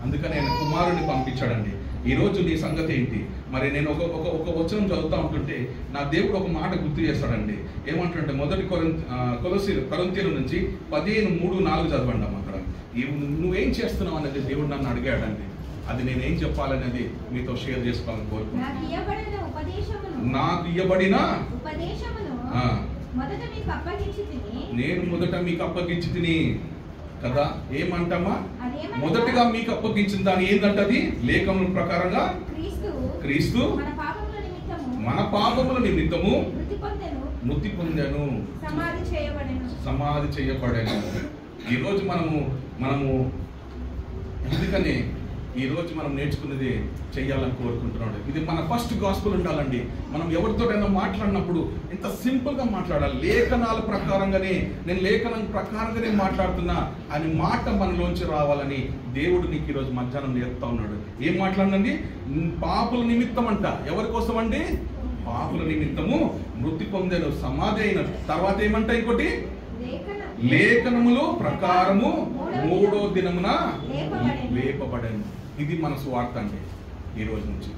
Speaker 1: అందుకని ఆయన కుమారుని పంపించాడండి. ఈరోజు నీ సంగతి ఏంటి? మరి నేను ఒక వచనం చదువుతూ ఉంటుంటే నా దేవుడు ఒక మాట గుర్తు చేస్తాడండి. ఏమంటుంటే 1 కొరింథీయుల నుంచి 15:3-4 చదవండి అమ్మ. అక్కడ నువ్వేం చేస్తున్నావు అనేది దేవుడు నన్ను అడిగాడండి. అది నేనేం చెప్పాలనేది మీతో షేర్ చేసుకోవాలని కోరుకుంటున్నాను. నాకు ఇవ్వబడిన నేను మొదట మీకు అప్పగించి తిని కదా. ఏమంటామా? మొదటిగా మీకు అప్పగించిన దాని ఏంటంటది? లేఖనం ప్రకారంగా క్రీస్తు మన పాపముల నిమిత్తము మృతి పొందెను, సమాధి చేయబడెను. ఈరోజు మనము ఎందుకని ఈరోజు మనం నేర్చుకున్నది చెయ్యాలని కోరుకుంటున్నాడు. ఇది మన ఫస్ట్ గాస్పుల్ ఉండాలండి. మనం ఎవరితోటైనా మాట్లాడినప్పుడు ఎంత సింపుల్గా మాట్లాడాలి. లేఖనాల ప్రకారంగానే, నేను లేఖనం ప్రకారంగానే మాట్లాడుతున్నా అని మాట మనలోంచి రావాలని దేవుడు నీకు ఈరోజు మధ్యాహ్నం నేర్పుతా ఉన్నాడు. ఏం మాట్లాడండి? పాపుల నిమిత్తం అంట. ఎవరి కోసం అండి? పాపుల నిమిత్తము మృతి పొందెను, సమాధి అయిన తర్వాత ఏమంట? ఇంకోటి, లేఖనములు ప్రకారము 3వ దినమున లేపబడెను. ఇది మన సువార్త అండి ఈ రోజు నుంచి.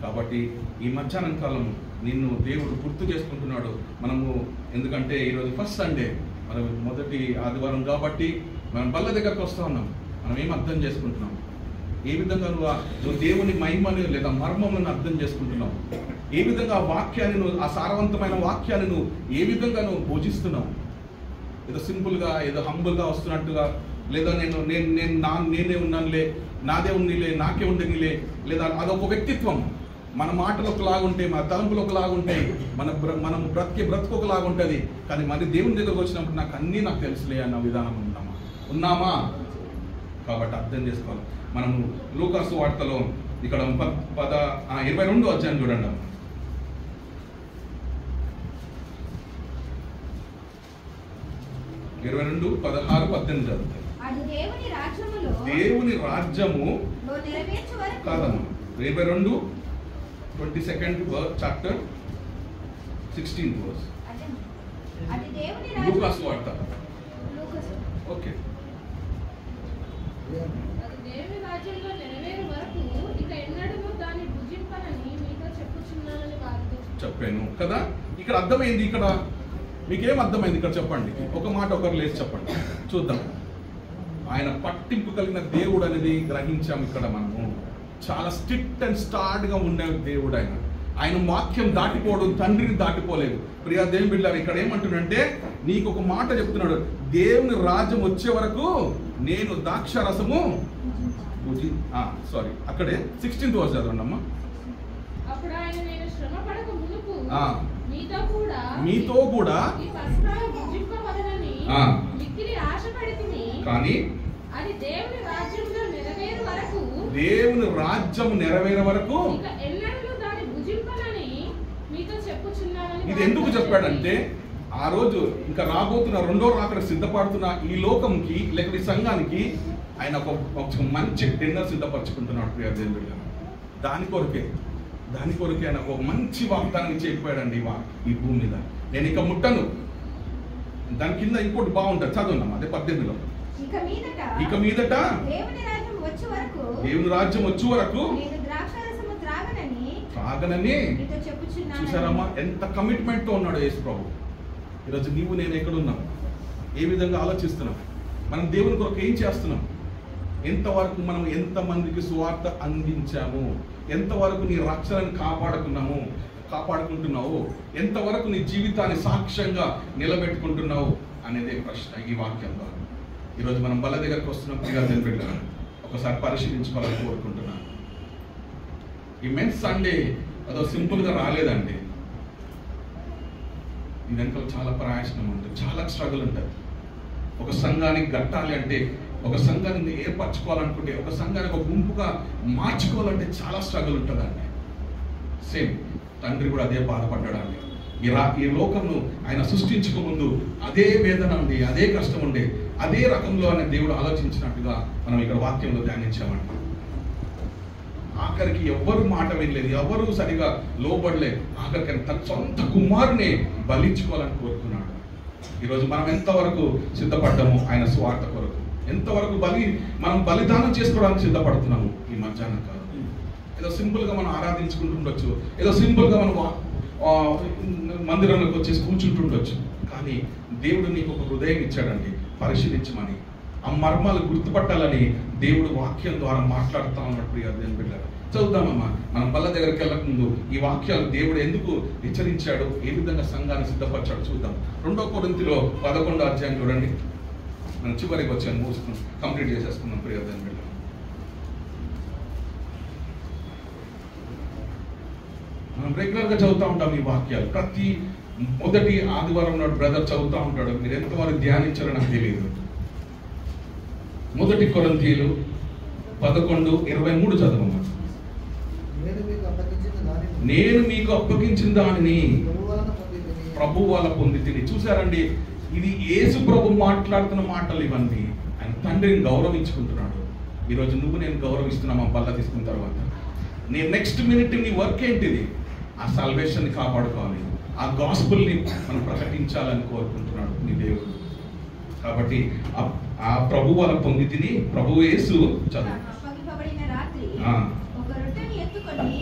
Speaker 1: కాబట్టి ఈ మధ్యాహ్నం కాలం నిన్ను దేవుడు గుర్తు చేసుకుంటున్నాడు. మనము ఎందుకంటే ఈరోజు ఫస్ట్ సండే, మనం మొదటి ఆదివారం కాబట్టి మనం బల్ల దగ్గరకు వస్తూ ఉన్నాం. మనం ఏం అర్థం చేసుకుంటున్నాం? ఏ విధంగా నువ్వు దేవుని మహిమని లేదా మర్మములను అర్థం చేసుకుంటున్నావు? ఏ విధంగా ఆ వాక్యాన్ని నువ్వు, ఆ సారవంతమైన వాక్యాన్ని నువ్వు ఏ విధంగా నువ్వు భోజిస్తున్నావు? ఏదో సింపుల్గా, ఏదో హంబుల్గా వస్తున్నట్టుగా, లేదా నేనే ఉన్నానులే, నాదే ఉండిలే, నాకే ఉండనిలే, లేదా అదొక వ్యక్తిత్వం. మన మాటలు ఒకలాగుంటాయి, మన తలంపులు ఒకలాగుంటాయి, మనం బ్రతుకు ఒకలాగుంటుంది. కానీ మరి దేవుని దగ్గరకు వచ్చినప్పుడు నాకు తెలుసులే అన్న విధానం ఉన్నామా? కాబట్టి అర్థం చేసుకోవాలి. మనము లూకాసు వార్తలో ఇక్కడ 22వ అధ్యాయం చూడండి. 22:16-18 చదువుతాయి. దేవుని రాజ్యము కాదమ్మా. 22 చాప్టర్ 16 వర్స్. లూకాసు వార్త. ఓకే.
Speaker 3: దేవుని రాజ్యంలో నెరవేరు వరకు ఇక ఎన్నడూ దాన్ని భుజింపనని మీతో చెప్తున్నాను.
Speaker 1: చెప్పాను కదా. ఇక్కడ అర్థమైంది. ఇక్కడ మీకేం అర్థమైంది ఇక్కడ చెప్పండి. ఒక మాట ఒకరు లేచి చెప్పండి చూద్దాం. ఆయన పట్టింపు కలిగిన దేవుడు అనేది గ్రహించాం. ఇక్కడ మనము చాలా స్ట్రిక్ట్ అండ్ స్టార్ట్గా ఉండే దేవుడు ఆయన. ఆయన వాక్యం దాటిపోవడం, తండ్రిని దాటిపోలేదు. ప్రియా దేవుని బిడ్డలారా, ఇక్కడ ఏమంటున్నాడంటే నీకు ఒక మాట చెప్తున్నాడు. దేవుని రాజ్యం వచ్చే వరకు నేను ద్రాక్షారసము అక్కడే 16th వర్స్ చదవండి అమ్మా.
Speaker 3: అప్పుడు ఆయన నేను శ్రమ పడక మునుపు
Speaker 1: మీతో కూడా
Speaker 3: ఈ పస్కాను భుజింపవలెనని మిక్కిలి ఆశపడితిని.
Speaker 1: కానీ
Speaker 3: అది దేవుని రాజ్యములో నెరవేరు వరకు,
Speaker 1: దేవుని రాజ్యం నెరవేరే వరకు
Speaker 3: ఇక ఎన్నడూ దాన్ని భుజింపనని మీతో చెప్పుచున్నానని.
Speaker 1: ఇది ఎందుకు చెప్పాడంటే ఆ రోజు ఇంకా రాబోతున్న రెండో రాకడ సిద్ధపడుతున్న ఈ లోకంకి లేక ఈ సంఘానికి ఆయన ఒక మంచి డిన్నర్ సిద్ధపరచుకుంటున్నాడు. ప్రియ దేవుడు దాని కొరకే ఆయన ఒక మంచి వాగ్దానం చేయకపోయాడండి ఈ భూమి మీద. నేను ఇక ముట్టను. దాని కింద ఇంకోటి బాగుంటుంది, చదువున్నాం అదే 18లో. ఇక మీదట దేవుని రాజ్యం వచ్చే వరకు త్రాగనని. చూసారమ్మా ఎంత కమిట్మెంట్ తో ఉన్నాడు యేసు ప్రభు. ఈరోజు నీవు నేను ఎక్కడున్నాం, ఏ విధంగా ఆలోచిస్తున్నాం, మనం దేవుని కొరకు ఏం చేస్తున్నాం, ఎంతవరకు మనం ఎంతమందికి సువార్త అందించాము, ఎంతవరకు నీ రక్షణను కాపాడుకుంటున్నావు, ఎంతవరకు నీ జీవితాన్ని సాక్ష్యంగా నిలబెట్టుకుంటున్నావు అనేదే ప్రశ్న ఈ వాక్యం ద్వారా. ఈరోజు మనం బల్ల దగ్గరకు వస్తున్నాం. ప్రియ దేవుని బిడ్డలారా, ఒకసారి పరిశీలించుకోవాలని కోరుకుంటున్నాను. ఈ మెన్స్ సండే అదో సింపుల్గా రాలేదండి. ఈ వెనుకలు చాలా ప్రయాసం ఉంటుంది, చాలా స్ట్రగుల్ ఉంటుంది. ఒక సంఘానికి గట్టాలి అంటే, ఒక సంఘాన్ని ఏర్పరచుకోవాలనుకుంటే, ఒక సంఘాన్ని ఒక గుంపుగా మార్చుకోవాలంటే చాలా స్ట్రగుల్ ఉంటుందండి. సేమ్ తండ్రి కూడా అదే బాధపడ్డాడండి. ఈ లోకంను ఆయన సృష్టించక ముందు అదే వేదన ఉండి, అదే కష్టం ఉండే, అదే రకంలో అనే దేవుడు ఆలోచించినట్టుగా మనం ఇక్కడ వాక్యంలో ధ్యానించామండి. ఆఖరికి ఎవ్వరు మాట వినలేదు, ఎవరు సరిగా లోబడలేదు. ఆఖరికి తన సొంత కుమారుని బలించుకోవాలని కోరుకున్నాడు. ఈరోజు మనం ఎంతవరకు సిద్ధపడ్డాము ఆయన స్వార్థ కొరకు, ఎంతవరకు మనం బలిదానం చేసుకోవడానికి సిద్ధపడుతున్నాము. ఈ మధ్యాహ్నం కాదు, ఏదో సింపుల్గా మనం ఆరాధించుకుంటుండొచ్చు, ఏదో సింపుల్గా మనం మందిరంలోకి వచ్చేసి కూర్చుంటుండొచ్చు. కానీ దేవుడు నీకు ఒక హృదయం ఇచ్చాడండి, పరిశీలించమని, ఆ మర్మాలు గుర్తుపట్టాలని దేవుడు వాక్యం ద్వారా మాట్లాడుతూ ఉన్నట్టు దేవుని బిడ్డలారా. చదువుదామమ్మా. మనం బల్ల దగ్గరికి వెళ్ళక ముందు ఈ వాక్యాలు దేవుడు ఎందుకు హెచ్చరించాడు, ఏ విధంగా సంఘాన్ని సిద్ధపరిచాడు చూద్దాం. 2 కొరింథీలో 11వ అధ్యాయం చూడండి. మనం చివరికి వచ్చాను, మూసుకుని కంప్లీట్ చేసేసుకున్నాం. ప్రియ దేవుని బిడ్డలారా, మనం రెగ్యులర్గా చదువుతూ ఉంటాం ఈ వాక్యాలు. ప్రతి మొదటి ఆదివారం నాడు బ్రదర్ చదువుతూ ఉంటాడు. మీరు ఎంతవరకు ధ్యానించారో నాకు తెలియదు. 1 కొరింథీయులు 11:23 చదవమ్మా. నేను మీకు అప్పగించిన దానిని ప్రభు వల్ల పొందితిని. చూసారండి, ఇది యేసు ప్రభు మాట్లాడుతున్న మాటలు ఇవన్నీ. ఆయన తండ్రిని గౌరవించుకుంటున్నాడు. ఈరోజు నువ్వు నేను గౌరవిస్తున్నామా బల్ల తీసుకున్న తర్వాత? నీ నెక్స్ట్ మినిట్ నీ వర్క్ ఏంటిది? ఆ సల్వేషన్ని కాపాడుకోవాలి, ఆ గాస్పుల్ని మనం ప్రకటించాలని కోరుకుంటున్నాడు నీ దేవుడు. కాబట్టి ఆ ప్రభు వల్ల పొందితిని, ప్రభు యేసు చదువు.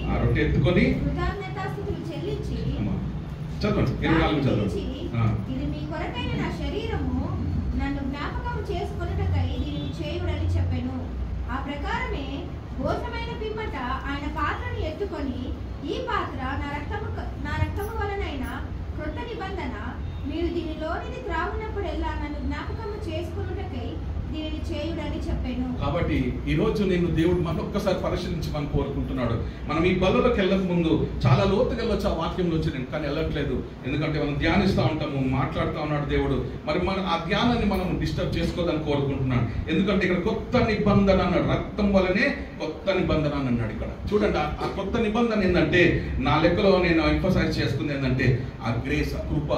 Speaker 1: ఆ రొట్టె ఎత్తుకొని చదవండి, 24 చదవండి.
Speaker 2: ఇది మీ కొరకైన నా శరీరము, నన్ను జ్ఞాపకం చేసుకొనుటకై దీనిని చేయుడని చెప్పెను. ఆ ప్రకారమే భోజనమైన పిమ్మట ఆయన పాత్రను ఎత్తుకొని, ఈ పాత్ర నా రక్తము వలనైన క్రొత్త నిబంధన, మీరు దీనిలోనిది త్రాగునప్పుడెల్లా నన్ను జ్ఞాపకము చేసుకొనుటకై దీనిని చేయుడని చెప్పాను.
Speaker 1: కాబట్టి ఈ రోజు నేను దేవుడు మరొక్కసారి పరిశీలించమని కోరుకుంటున్నాడు. మనం ఈ బల్లలోకి వెళ్ళక ముందు చాలా లోతుగా వెళ్ళొచ్చు ఆ వాక్యంలోంచి, నేను కానీ వెళ్ళట్లేదు. ఎందుకంటే మనం ధ్యానిస్తూ ఉంటాము, మాట్లాడుతూ ఉన్నాడు దేవుడు. మరి మన ఆ ధ్యానాన్ని మనం డిస్టర్బ్ చేసుకోదని కోరుకుంటున్నాను. ఎందుకంటే ఇక్కడ కొత్త నిబంధన అన్నాడు, రక్తం వల్లనే కొత్త నిబంధన అని అన్నాడు. ఇక్కడ చూడండి, ఆ కొత్త నిబంధన ఏంటంటే, నా లెక్కలో నేను ఎంఫసైజ్ చేసుకుంది ఏంటంటే, ఆ గ్రేస్, ఆ కృప,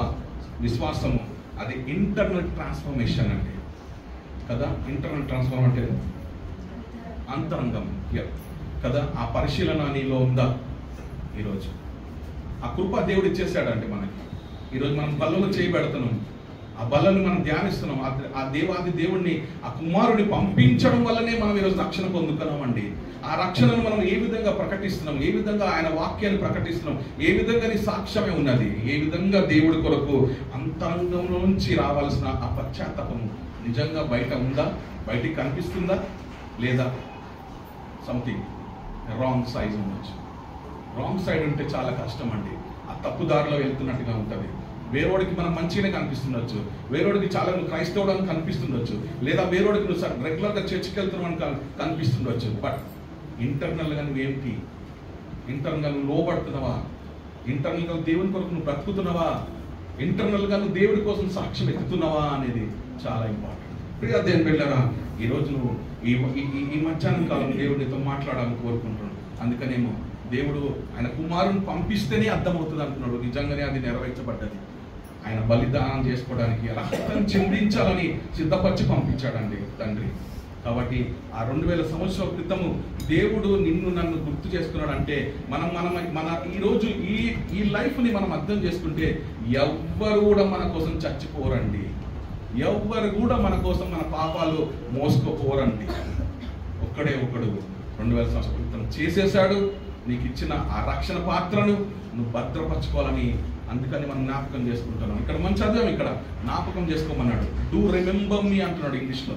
Speaker 1: విశ్వాసము, అది ఇంటర్నల్ ట్రాన్స్ఫర్మేషన్ అండి కదా. ఇంటర్నల్ ట్రాన్స్ఫార్మ్ అంటే అంతరంగం కదా. ఆ పరిశీలన నీలో ఉందా? ఈరోజు ఆ కృప దేవుడు ఇచ్చేసాడంటే మనకి. ఈరోజు మనం బల్లలో చేయబెడుతున్నాం. ఆ బలను మనం ధ్యానిస్తున్నాం. ఆ దేవాది దేవుణ్ణి, ఆ కుమారుని పంపించడం వల్లనే మనం ఈరోజు రక్షణ పొందుతున్నామండి. ఆ రక్షణను మనం ఏ విధంగా ప్రకటిస్తున్నాం, ఏ విధంగా ఆయన వాక్యాన్ని ప్రకటిస్తున్నాం, ఏ విధంగా నీ సాక్ష్యమే ఉన్నది, ఏ విధంగా దేవుడి కొరకు అంతరంగంలోంచి రావాల్సిన ఆ పశ్చాత్తాపము నిజంగా బయట ఉందా, బయటికి కనిపిస్తుందా, లేదా సంథింగ్ రాంగ్ సైజ్ ఉండొచ్చు. రాంగ్ సైడ్ ఉంటే చాలా కష్టం అండి. ఆ తప్పుదారిలో వెళ్తున్నట్టుగా ఉంటుంది. వేరోడికి మనం మంచిగానే కనిపిస్తుండొచ్చు, వేరోడికి చాలా నువ్వు క్రైస్తవుడు అని కనిపిస్తుండొచ్చు, లేదా వేరోడికి నువ్వు రెగ్యులర్గా చర్చికి వెళ్తున్నావు అని కనిపిస్తుండొచ్చు. బట్ ఇంటర్నల్గా నువ్వేంటి? ఇంటర్నల్గా నువ్వు లోబడుతున్నావా? ఇంటర్నల్గా దేవుని కొరకు నువ్వు బ్రతుకుతున్నావా? ఇంటర్నల్గా నువ్వు దేవుడి కోసం సాక్ష్యం ఎత్తుతున్నావా అనేది చాలా ఇంపార్టెంట్. ప్రియ దేవుని బిడ్డలారా, ఈరోజు నువ్వు ఈ మధ్యాహ్నం కాలం దేవుడితో మాట్లాడాలని కోరుకుంటున్నాను. అందుకనేమో దేవుడు ఆయన కుమారుని పంపిస్తేనే అర్థమవుతుంది అంటున్నాడు. నిజంగానే అది నెరవేర్చబడ్డది. ఆయన బలిదానం చేసుకోవడానికి రక్తం చిందించాలని సిద్ధపరిచి పంపించాడండి తండ్రి. కాబట్టి ఆ 2000 సంవత్సరాల క్రితము దేవుడు నిన్ను నన్ను గుర్తు చేసుకున్నాడు అంటే మన ఈరోజు ఈ లైఫ్ని మనం అర్థం చేసుకుంటే ఎవ్వరు కూడా మన కోసం చచ్చిపోరండి. ఎవ్వరు కూడా మన కోసం మన పాపాలు మోసుకోపోరండి. ఒక్కడే ఒకడు 2000 సంవత్సరాల క్రితం చేసేసాడు. నీకు ఇచ్చిన ఆ రక్షణ పాత్రను నువ్వు భద్రపరచుకోవాలని, అందుకని మనం జ్ఞాపకం చేసుకుంటున్నాం. ఇక్కడ మనం చదివాం, ఇక్కడ జ్ఞాపకం చేసుకోమన్నాడు. డూ రిమెంబర్ మీ అంటున్నాడు ఇంగ్లీష్లో.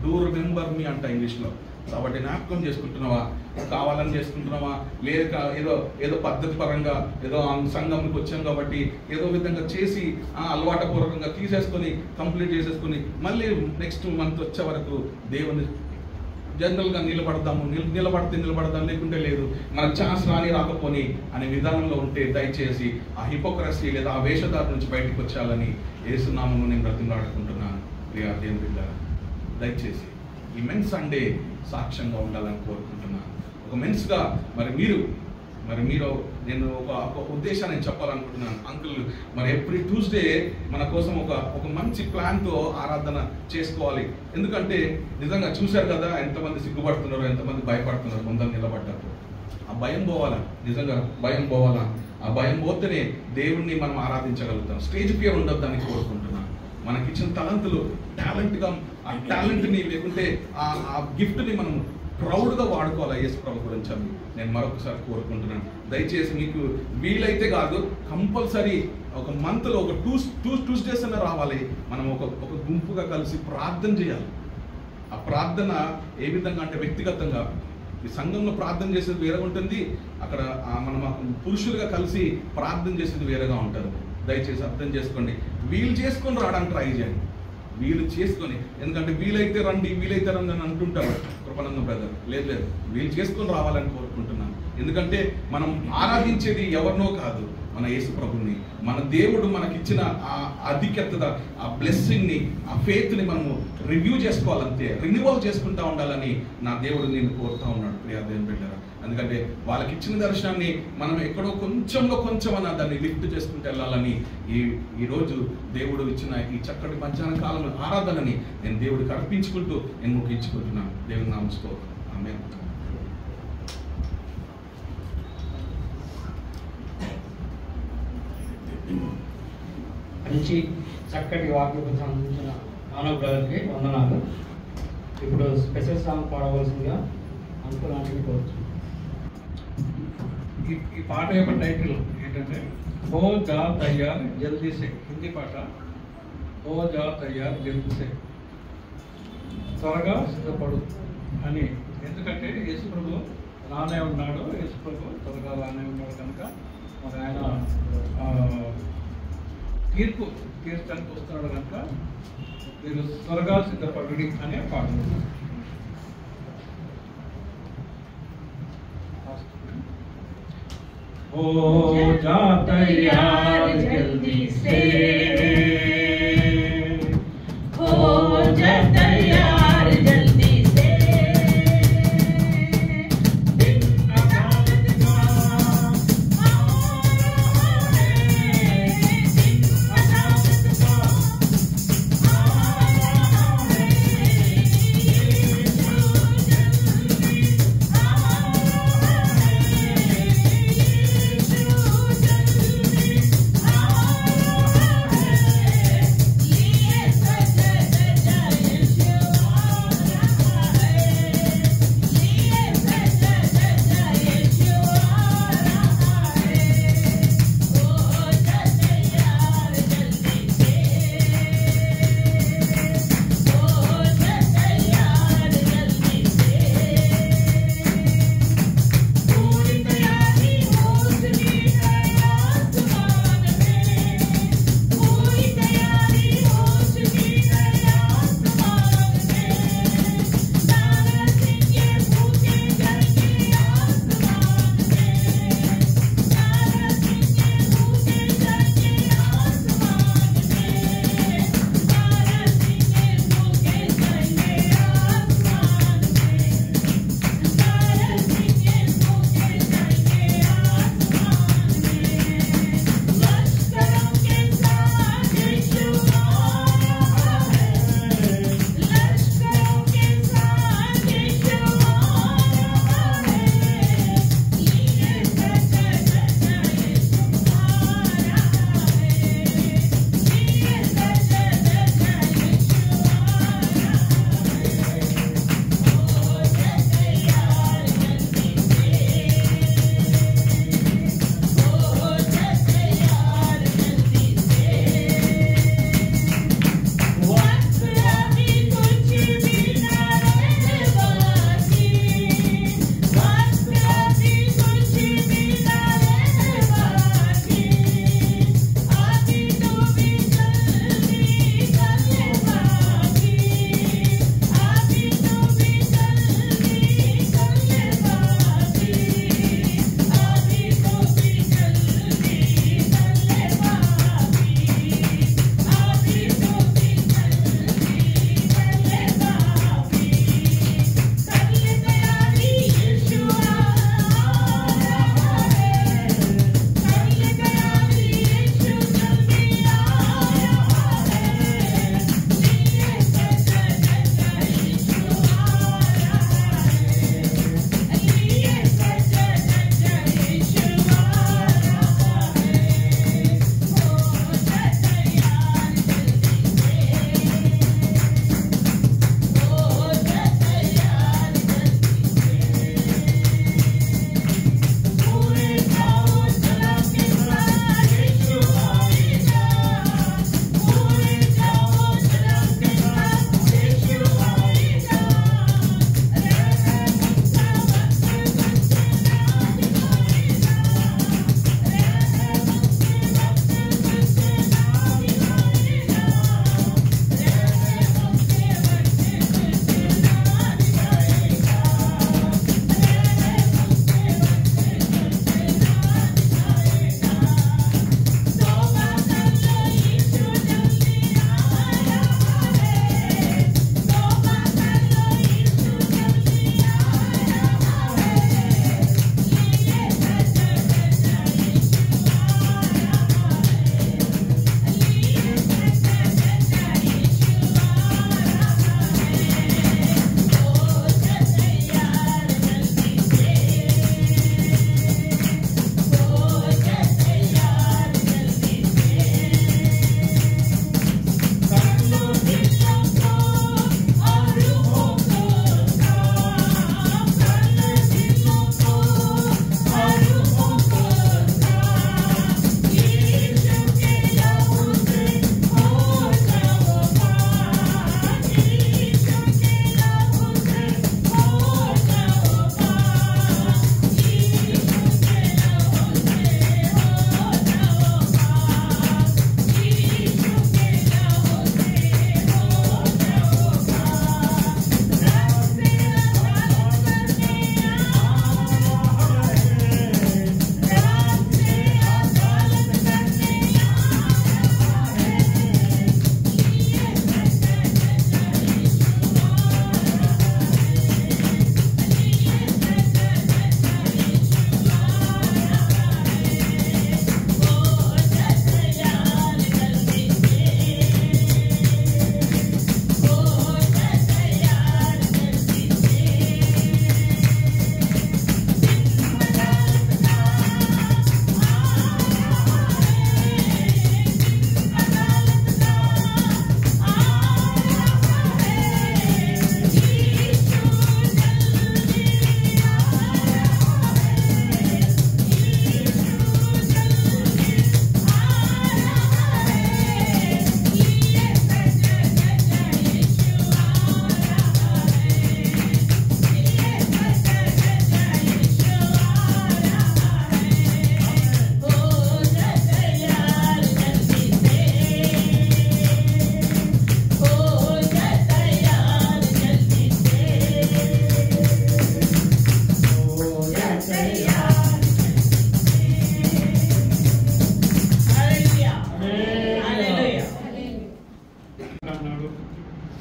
Speaker 1: డూ రిమెంబర్ మీ అంట ఇంగ్లీష్లో. కాబట్టి జ్ఞాపకం చేసుకుంటున్నావా? కావాలని చేసుకుంటున్నావా? లేక ఏదో పద్ధతి పరంగా ఏదో సంఘంకి వచ్చాం కాబట్టి ఏదో విధంగా చేసి అలవాటు పూర్వకంగా తీసేసుకొని కంప్లీట్ చేసేసుకొని మళ్ళీ నెక్స్ట్ మంత్ వచ్చే వరకు దేవుని జనరల్గా నిలబడితే నిలబడదాం, లేకుంటే లేదు, మనకు ఛాన్స్ రాకపోని అనే విధానంలో ఉంటే దయచేసి ఆ హిపోక్రసీ లేదా ఆ వేషధార నుంచి బయటకు వచ్చాలని యేసునామమున నేను బ్రతిమలాడుకుంటున్నాను. ప్రియా దేవుని బిడ్డలారా, దయచేసి ఈ మెన్స్ సండే సాక్ష్యంగా ఉండాలని కోరుకుంటున్నాను. ఒక మెన్స్గా మరి మీరు నేను ఒక ఉద్దేశాన్ని చెప్పాలనుకుంటున్నాను. అంకుల్, మరి ఎవ్రీ ట్యూస్డే మన కోసం ఒక మంచి ప్లాన్తో ఆరాధన చేసుకోవాలి. ఎందుకంటే నిజంగా చూశారు కదా ఎంతమంది సిగ్గుపడుతున్నారు, ఎంతమంది భయపడుతున్నారు ముందర నిలబడ్డారు. ఆ భయం పోవాలా, నిజంగా భయం పోవాలా. ఆ భయం పోతేనే దేవుణ్ణి మనం ఆరాధించగలుగుతాం. స్టేజ్ ఫియర్ ఉండొద్దని కోరుకుంటున్నాను. మనకిచ్చిన టాలెంట్ని, ఆ టాలెంట్ని లేకుంటే ఆ గిఫ్ట్ని మనం ప్రౌడ్గా వాడుకోవాలి. యేసు ప్రభు గురించి అని నేను మరొకసారి కోరుకుంటున్నాను. దయచేసి మీకు వీలైతే కాదు, కంపల్సరీ ఒక మంత్లో ఒక ట్యూస్డేస్ అన్న రావాలి. మనం ఒక గుంపుగా కలిసి ప్రార్థన చేయాలి. ఆ ప్రార్థన ఏ విధంగా అంటే వ్యక్తిగతంగా ఈ సంఘంలో ప్రార్థన చేసేది వేరేగా ఉంటుంది, అక్కడ మనం పురుషులుగా కలిసి ప్రార్థన చేసేది వేరేగా ఉంటుంది. దయచేసి అర్థం చేసుకోండి. వీలు చేసుకొని రావడానికి ట్రై చేయండి. వీలు చేసుకొని, ఎందుకంటే వీలైతే రండి అని అంటుంటారు కృపానందం బ్రదర్. లేదు, వీలు చేసుకొని రావాలని కోరుకుంటున్నాను. ఎందుకంటే మనం ఆరాధించేది ఎవరినో కాదు, మన యేసు ప్రభుని. మన దేవుడు మనకిచ్చిన ఆ ఆధిక్యత, ఆ బ్లెస్సింగ్ని, ఆ ఫెయిత్ని మనము రివ్యూ చేసుకోవాలంతే, రిన్యూవల్ చేసుకుంటూ ఉండాలని నా దేవుడు నేను కోరుతూ ఉన్నాడు. ప్రియా దేవుని బిడ్డలారా, ఎందుకంటే వాళ్ళకి ఇచ్చిన దర్శనాన్ని మనం ఎక్కడో కొంచెం అన్న దాన్ని లిఫ్ట్ చేసుకుంటూ వెళ్ళాలని ఈరోజు దేవుడు ఇచ్చిన ఈ చక్కటి మధ్యాహ్న కాలం ఆరాధనని నేను దేవుడికి అర్పించుకుంటూ నేను ముగించుకుంటున్నాను. దేవుని నామమున స్తోత్రం. ఆమేన్.
Speaker 4: మంచి చక్కటి వాక్యకు సంబంధించిన మానవ బ్రదర్కి వందనాలు. ఇప్పుడు స్పెషల్ సాంగ్ పాడవలసిందిగా అనుకున్నాను కోరుచు.
Speaker 5: ఈ పాట యొక్క టైటిల్ ఏంటంటే హో జా తయార్ జల్దీ సే. హిందీ పాట. హో జా తయార్ జల్దీ సే, త్వరగా సిద్ధపడు అని. ఎందుకంటే యేసు ప్రభు రానే ఉన్నాడు, యేసు ప్రభు త్వరగా రానే ఉన్నాడు కనుక మరి ఆయన తీర్చడానికి వస్తున్నాడు కనుక మీరు త్వరగా సిద్ధపడు అనే పాట. हो जा तैयार जल्दी से,
Speaker 6: हो जा तैयार जल्दी से, दिन अदालत का आ रहा है, दिन अदालत का आ रहा है, यीशु जल्दी आ रहा है, यीशु जल्दी आ रहा है,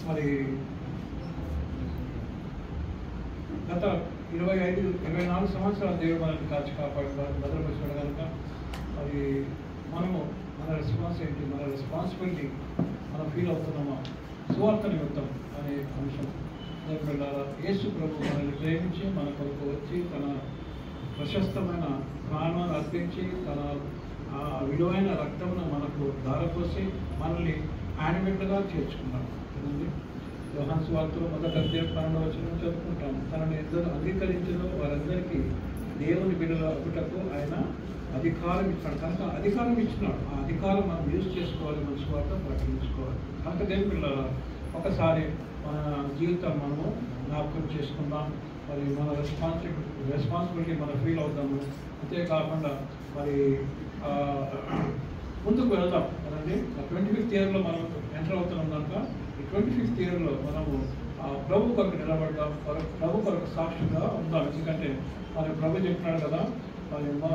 Speaker 5: మరి గత 24 సంవత్సరాలు దేవుడు మనల్ని కాచి కాపాడు భద్రపరిచాడు కనుక మరి మనము మన రెస్పాన్స్ ఏంటి, మన రెస్పాన్సిబిలిటీ మనం ఫీల్ అవుతున్నామా సువార్త నిమిత్తం అనే అంశం. యేసు ప్రభు మనల్ని ప్రేమించి మన కొరకు వచ్చి తన ప్రశస్తమైన ప్రాణాన్ని అర్పించి తన విలువైన రక్తమును మనకు ధారపోసి మనల్ని ఆయన బిడ్డగా చేర్చుకున్నాడు కదండి. యోహాను సువార్తలో 1వ అధ్యాయం 12వ వచనం చదువుకుంటాం. తనను ఎందరూ అంగీకరించదో వారందరికీ దేవుని బిడ్డల అగుటకు ఆయన అధికారం ఇచ్చాడు. కనుక అధికారం ఇచ్చినాడు. ఆ అధికారం మనం యూజ్ చేసుకోవాలి, మన సువార్త ప్రకటించుకోవాలి. కనుక దేవుని బిడ్డలారా ఒకసారి మన జీవితం మనము జ్ఞాపకం చేసుకుందాం. మరి మన రెస్పాన్సిబిలిటీ మనం ఫీల్ అవుతాము. అంతేకాకుండా మరి ముందుకు వెళ్దాం కదండి. 25th ఇయర్లో మనం ఎంటర్ అవుతున్నాం కనుక ఈ 25th ఇయర్లో మనము ప్రభు కొరకు నిలబడదాం, ప్రభు కొరకు సాక్షిగా ఉందాం. ఎందుకంటే మరి ప్రభు చెప్పినాడు కదా, మరి మా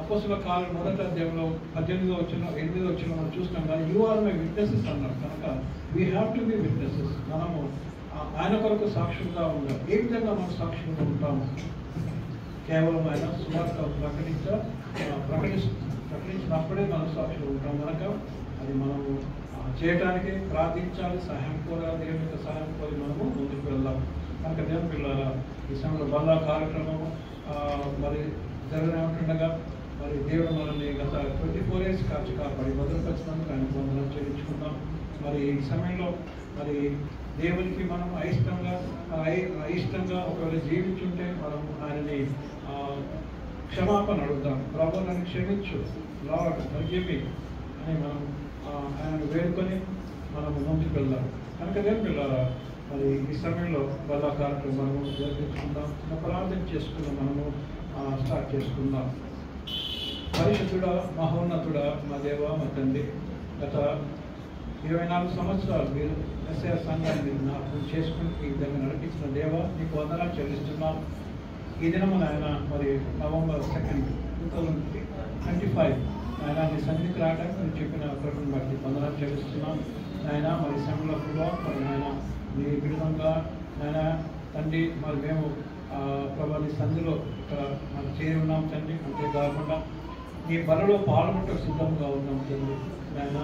Speaker 5: అపోస్తుల కాలం 1వ అధ్యాయంలో 18వ వచనం 8వ వచనం మనం చూస్తాం కానీ యు ఆర్ మై విట్నెసెస్ అన్నాడు. కనుక we have to be witnesses. మనము ఆయన కొరకు సాక్షులుగా ఉండాలి. ఏ విధంగా మనం సాక్షులుగా ఉంటాము? కేవలం ఆయన సువార్త ప్రకటించినప్పుడే మనం సాక్షులు ఉంటాం. కనుక అది మనము చేయటానికి ప్రార్థించాలి, సహాయం కోరాలి, దేవుని యొక్క సహాయం కోరి మనము ముందుకు వెళ్దాం. కనుక దేవుని పిల్లల ఈ సమయంలో బల్లా కార్యక్రమము మరి జరగనేటుండగా మరి దేవుడు మనల్ని గత 24 years కాచి కాపాడి భద్రపరిచినందుకు ఆయన వందనాలు చెల్లించుకుందాం. మరి ఈ సమయంలో మరి దేవునికి మనం అయిష్టంగా ఒకవేళ జీవించుంటే మనం ఆయనని క్షమాపణ అడుగుదాం. ప్రభు నన్ను క్షమించు, లార్డ్ ఫర్గివ్ మీ అని మనం ఆయనను వేడుకొని మనము ముందుకు వెళ్దాం. కనుక దేవుని పిల్లలారా మరి ఈ సమయంలో బల్లా కార్యక్రమం మనము జరిపించుకుందాం. ప్రార్థన చేసుకుందాం. మనము స్టార్ట్ చేసుకుందాం. పరిశుద్ధుడా, మహోన్నతుడా, మా దేవ, మా తండ్రి, గత 24 సంవత్సరాలు మీరు ఎస్ఐ సంఘాన్ని మీరు నాకు చేసుకుని ఈ విధంగా నడిపించిన దేవ, నీకు వందనాలు చెల్లిస్తున్నాం. ఈ దినము నాయన మరి November 2nd, 2025 ఆయన నీ సన్నిధికి రావడానికి మీరు చెప్పిన కృపను బట్టి వందనాలు చెల్లిస్తున్నాం. ఆయన మరి సమయంలో కూడా మరి ఆయన నీ విధంగా ఆయన తండ్రి మరి మేము ప్రభా నీ సంధిలో ఇక్కడ మనం చేరి ఉన్నాం తండ్రి. అంతేకాకుండా నీ బలలో పాల్గొనటకు సిద్ధంగా ఉన్నాం తండ్రి. ఆయన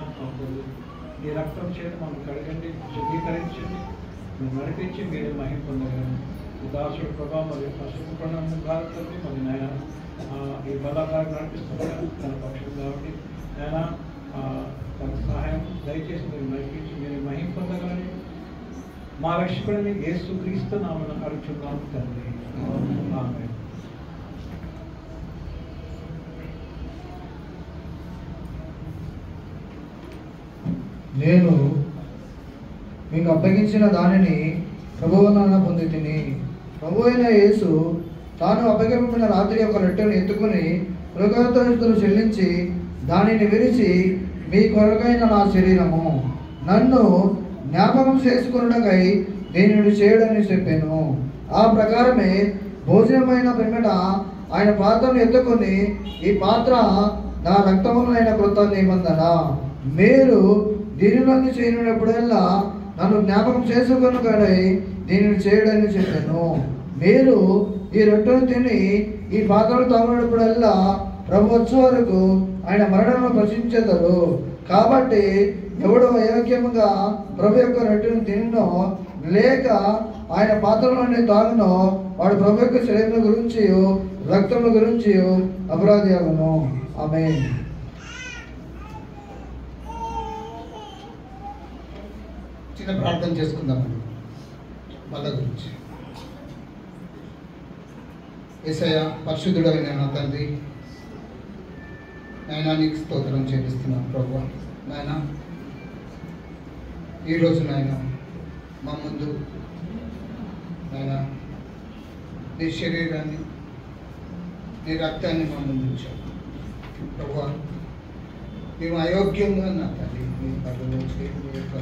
Speaker 5: నీ రక్తం చేత మనం కడగండి, శుద్ధీకరించండి, మీరు నడిపించి మీరే మహిమ పొందగలను. దాసుడు ప్రభా మరి పశుప్రణం భారతండి మరి నాయన ఈ బలాకారం నడిపిస్తున్నారు తన పక్షం కాబట్టి ఆయన తన సహాయం దయచేసి మీరు నడిపించి మీరు మహిమ పొందగలని మా రక్షకుడిని యేసుక్రీస్తు నామమున అడుగుచున్నాము తండ్రి. ఆమేన్.
Speaker 7: నేను మీకు అప్పగించిన దానిని ప్రభువున పొంది తిని, ప్రభు అయిన యేసు తాను అప్పగించిన రాత్రి ఒక రొట్టెను ఎత్తుకుని కృతజ్ఞతలు చెల్లించి దానిని విరిచి, మీ కొరకైన నా శరీరము, నన్ను జ్ఞాపకం చేసుకున్నకై దీనిని చేయడని చెప్పాను. ఆ ప్రకారమే భోజనమైన పిమ్మట ఆయన పాత్రను ఎత్తుకొని, ఈ పాత్ర నా రక్తములైన కృత నిబంధన, మీరు దీనిలోని చేయనప్పుడల్లా నన్ను జ్ఞాపకం చేసుకున్నకై దీనిని చేయడని చెప్పాను. మీరు ఈ రొట్టెను తిని ఈ పాత్రను తాగినప్పుడల్లా ప్రభు వచ్చే వరకు ఆయన మరణను ప్రశ్నించెదరు. కాబట్టి ఎవడు అయోగ్యముగా ప్రభు యొక్క రొట్టెను తినో లేక ఆయన పాత్రలోనే తాగునో వాడు ప్రభు యొక్క శరీరం గురించి రక్తము గురించి అపరాధి అగును. ఆమేన్.
Speaker 8: చిన్న ప్రార్థన చేసుకుందామండి బల్ల గురించి. యేసయ్య, పరిశుద్ధుడైన నా తండ్రి, నాయనా నీకు స్తోత్రం చెల్లిస్తున్నాను ప్రభువా. నాయన ఈరోజు నాయన మా ముందు నాయన నీ శరీరాన్ని నీ రక్తాన్ని మా ముందు ఉంచావు ప్రభువా. మేము అయోగ్యంగా నా తండ్రి మీ పనులు మీ యొక్క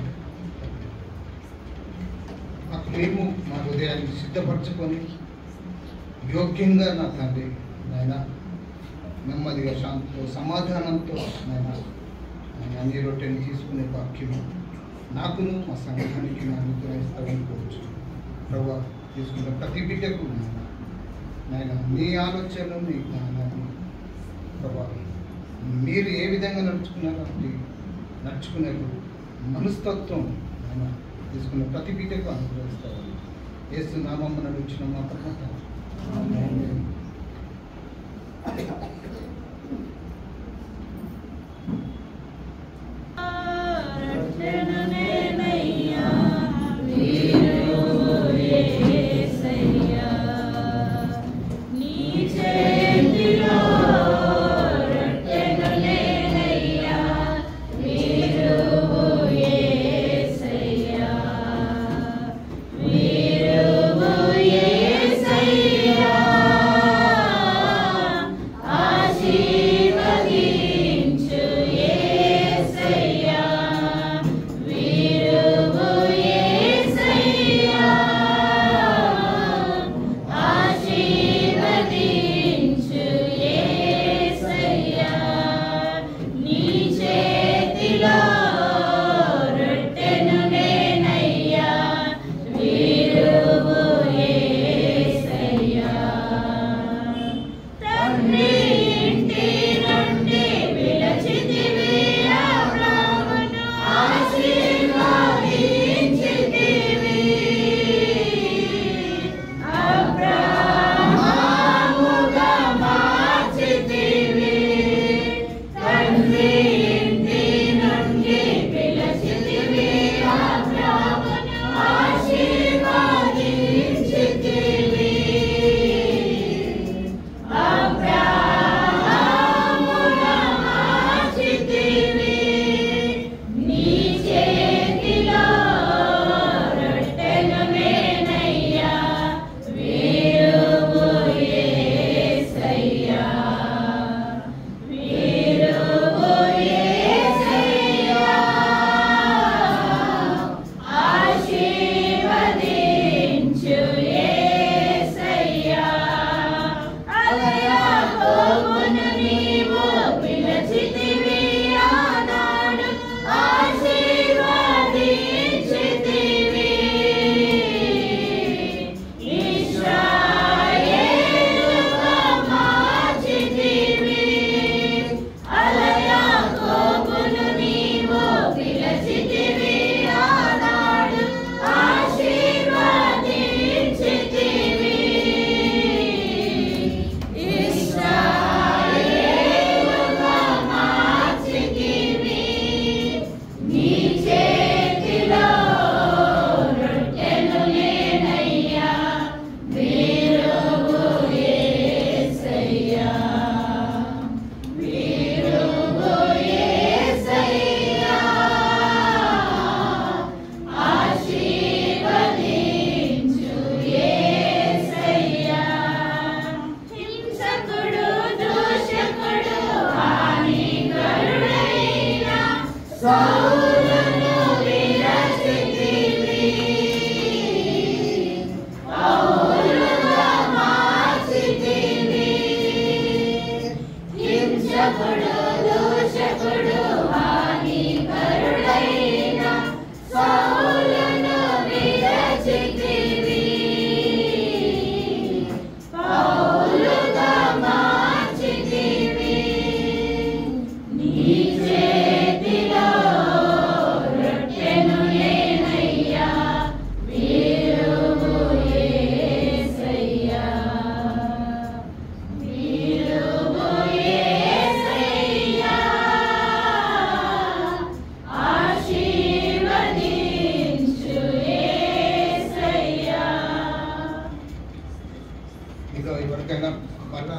Speaker 8: మాకు మేము మా హృదయాన్ని సిద్ధపరచుకొని యోగ్యంగా నా తండ్రి నాయన నెమ్మదిగా శాంతితో సమాధానంతో నాయన నీ రొట్టెని తీసుకునే వాక్యము నాకును మా సంఘానికి నా అనుగ్రహిస్తామని కోరుచు. ప్రభు తీసుకున్న ప్రతి బిడ్డకు నాయన మీ ఆలోచనలు మీ జ్ఞానాన్ని ప్రభు మీరు ఏ విధంగా నడుచుకున్నారో అది నడుచుకునే మనస్తత్వం ఆయన తీసుకున్న ప్రతి బిడ్డకు అనుగ్రహిస్తామని యేసు నామమున నడుచిన మా ప్రభు.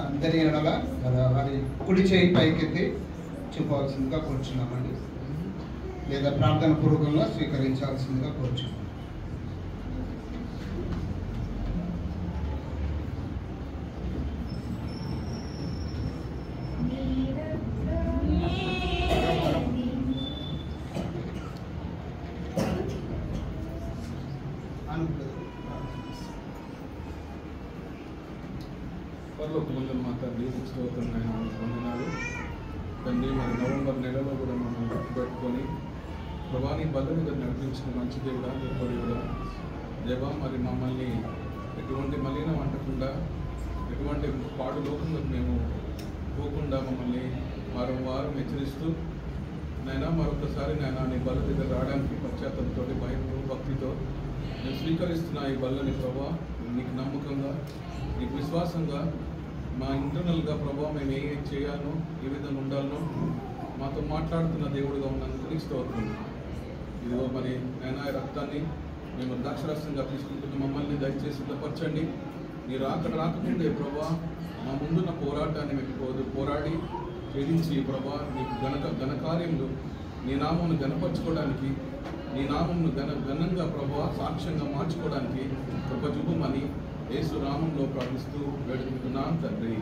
Speaker 8: అందరి ఎడల వారి కుడి చేయి పైకెత్తి చూపవలసిందిగా కోరుచున్నామండి, లేదా ప్రార్థన పూర్వకంగా స్వీకరించాల్సిందిగా కోరుచున్నాం.
Speaker 1: పరలోకమందున్న మా తండ్రి, స్తోత్రమైన వందనాలు తండ్రి. మరి నవంబర్ నెలలో కూడా మనం పెట్టుకొని ప్రభా నీ బల్ల మీద నడిపించిన మంచి దేవుడా గొప్ప దేవుడా దేవా మరి మమ్మల్ని ఎటువంటి మలినం అంటకుండా ఎటువంటి పాడు లోకంలోకి మేము పోకుండా మమ్మల్ని వారం వారం హెచ్చరిస్తూ నైనా మరొకసారి నాయన నీ బల్ల దగ్గర రావడానికి పశ్చాత్తంతో భయంతో భక్తితో నేను స్వీకరిస్తున్న ఈ బల్లని ప్రభా నీకు నమ్మకంగా నీకు విశ్వాసంగా మా ఇంటర్నల్గా ప్రభా మేము ఏం చేయాలనో ఏ విధంగా ఉండాలనో మాతో మాట్లాడుతున్న దేవుడిగా ఉన్నందుకు నీకు స్తోత్రం. ఇదిగో మరి నైనా రక్తాన్ని మేము ద్రాక్షరసంగా తీసుకుంటున్న మమ్మల్ని దయచేసి సిద్ధపరచండి. మీరు రాకముందే ప్రభా మా ముందున్న పోరాటాన్ని మేము పోరాడి ఛేదించి ప్రభా నీకు ఘనకార్యములు నీ నామమును ఘనపరచుకోవడానికి నీ నామమును ఘనంగా ప్రభా సాక్ష్యంగా మార్చుకోవడానికి కృప చూపమని యేసు నామములో ప్రార్థిస్తూ వేడుకుంటున్నాం తండ్రి.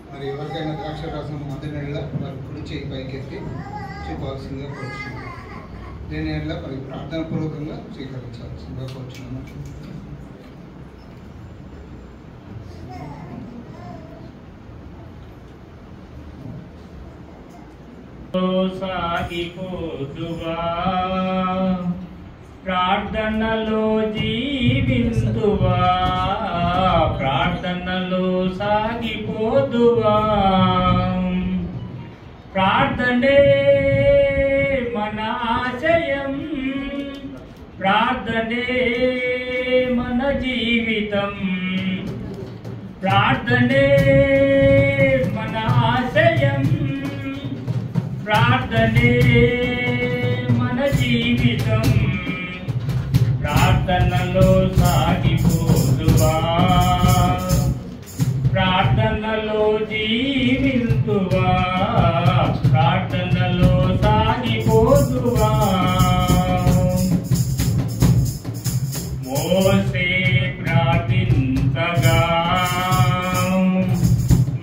Speaker 8: మరి ఎవరికైనా ద్రాక్షరసం అందినట్ల వారి కుడి చేయి పైకెత్తి చెప్పాల్సిందిగా కోరుచున్నాను. నేను ఎట్లా మరి ప్రార్థన పూర్వకంగా స్వీకరించాల్సిందిగా కోరుచున్నాను.
Speaker 6: సాగిపోదువా ప్రార్థనలో జీవింతువా ప్రార్థనలో సాగిపోదువా ప్రార్థనే మన ఆశయం ప్రార్థనే మన జీవితం ప్రార్థనే మన ఆశయం ప్రార్థనే మన జీవితం ప్రార్థనలో సాగిపోదువా ప్రార్థనలో జీవింతువా ప్రార్థనలో సాగిపోదువా మోసే ప్రార్థించగా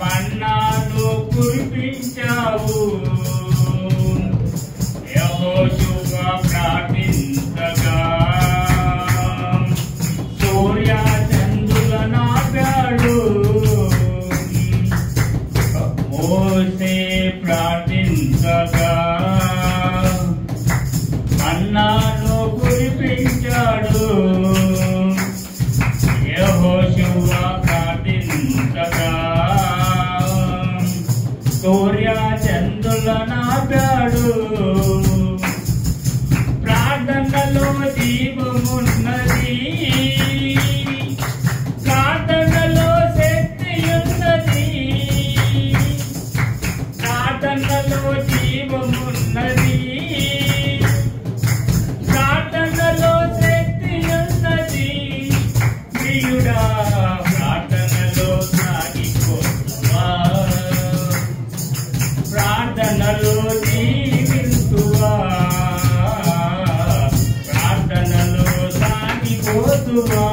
Speaker 6: మన్నాను కురిపించావు యెహోషువ ప్రార్థించగా సూర్య చందుల నాటాడు ప్రార్థనలో దీపమున్నది ప్రార్థనలో శక్తి ఉన్నది ప్రార్థనలో జీవమున్నది ప్రార్థనలో శక్తి ఉన్నది ప్రియుడా ప్రార్థనలో సాగిపోవా ప్రార్థనలో జీవింతువా ప్రార్థనలో సాగిపోతువా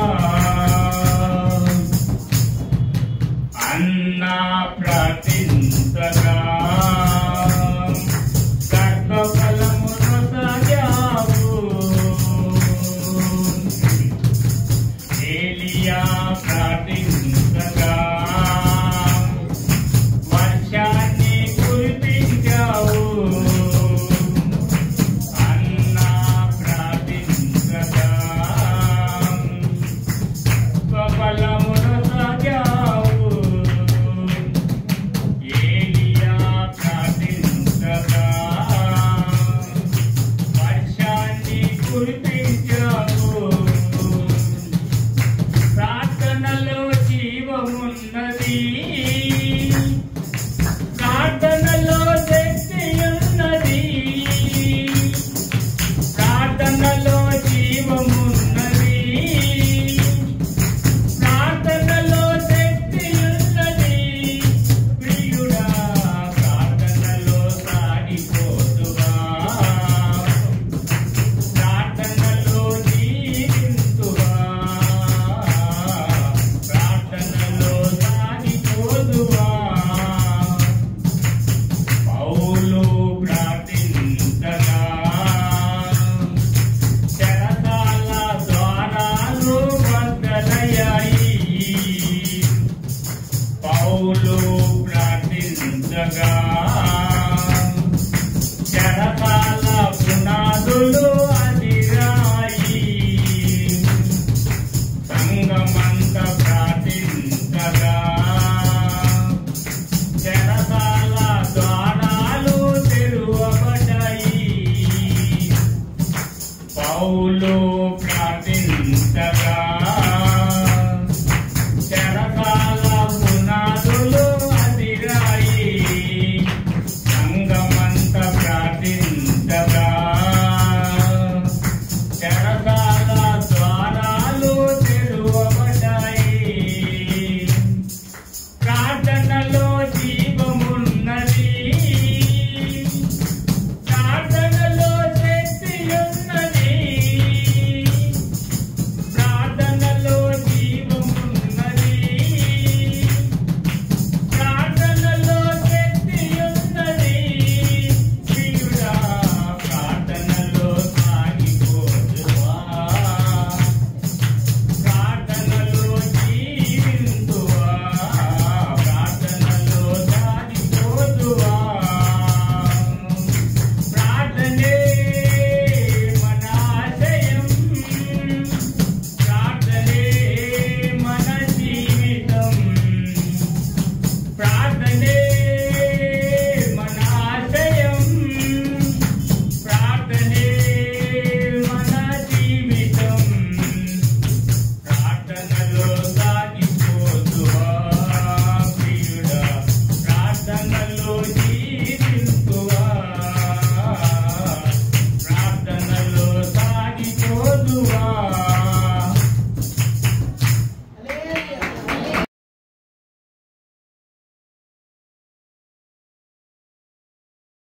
Speaker 6: అన్నా ప్రార్థించగా గర్భఫలమును సాగావు ఏలియా ప్రార్థించగా వర్షాన్ని కురిపించావు అన్నా ప్రార్థించగా గర్భఫలమును సాగావు ఏలియా ప్రార్థించగా వర్షాన్ని కురిపించావు ప్రార్థనలో జీవమున్నది ప్రార్థనలో శక్తి ఉన్నది ప్రార్థనలో జీవమున్నది ప్రార్థనలో శక్తి ఉన్నది ప్రియుడా ప్రార్థనలో సాగిపోతువా ప్రార్థనలో జీవింతువా ప్రార్థనలో సాగిపోతువా పౌలు ప్రార్థించగా చెరసాల ద్వారాలు బద్దలయ్యాయి పౌలు ప్రార్థించగా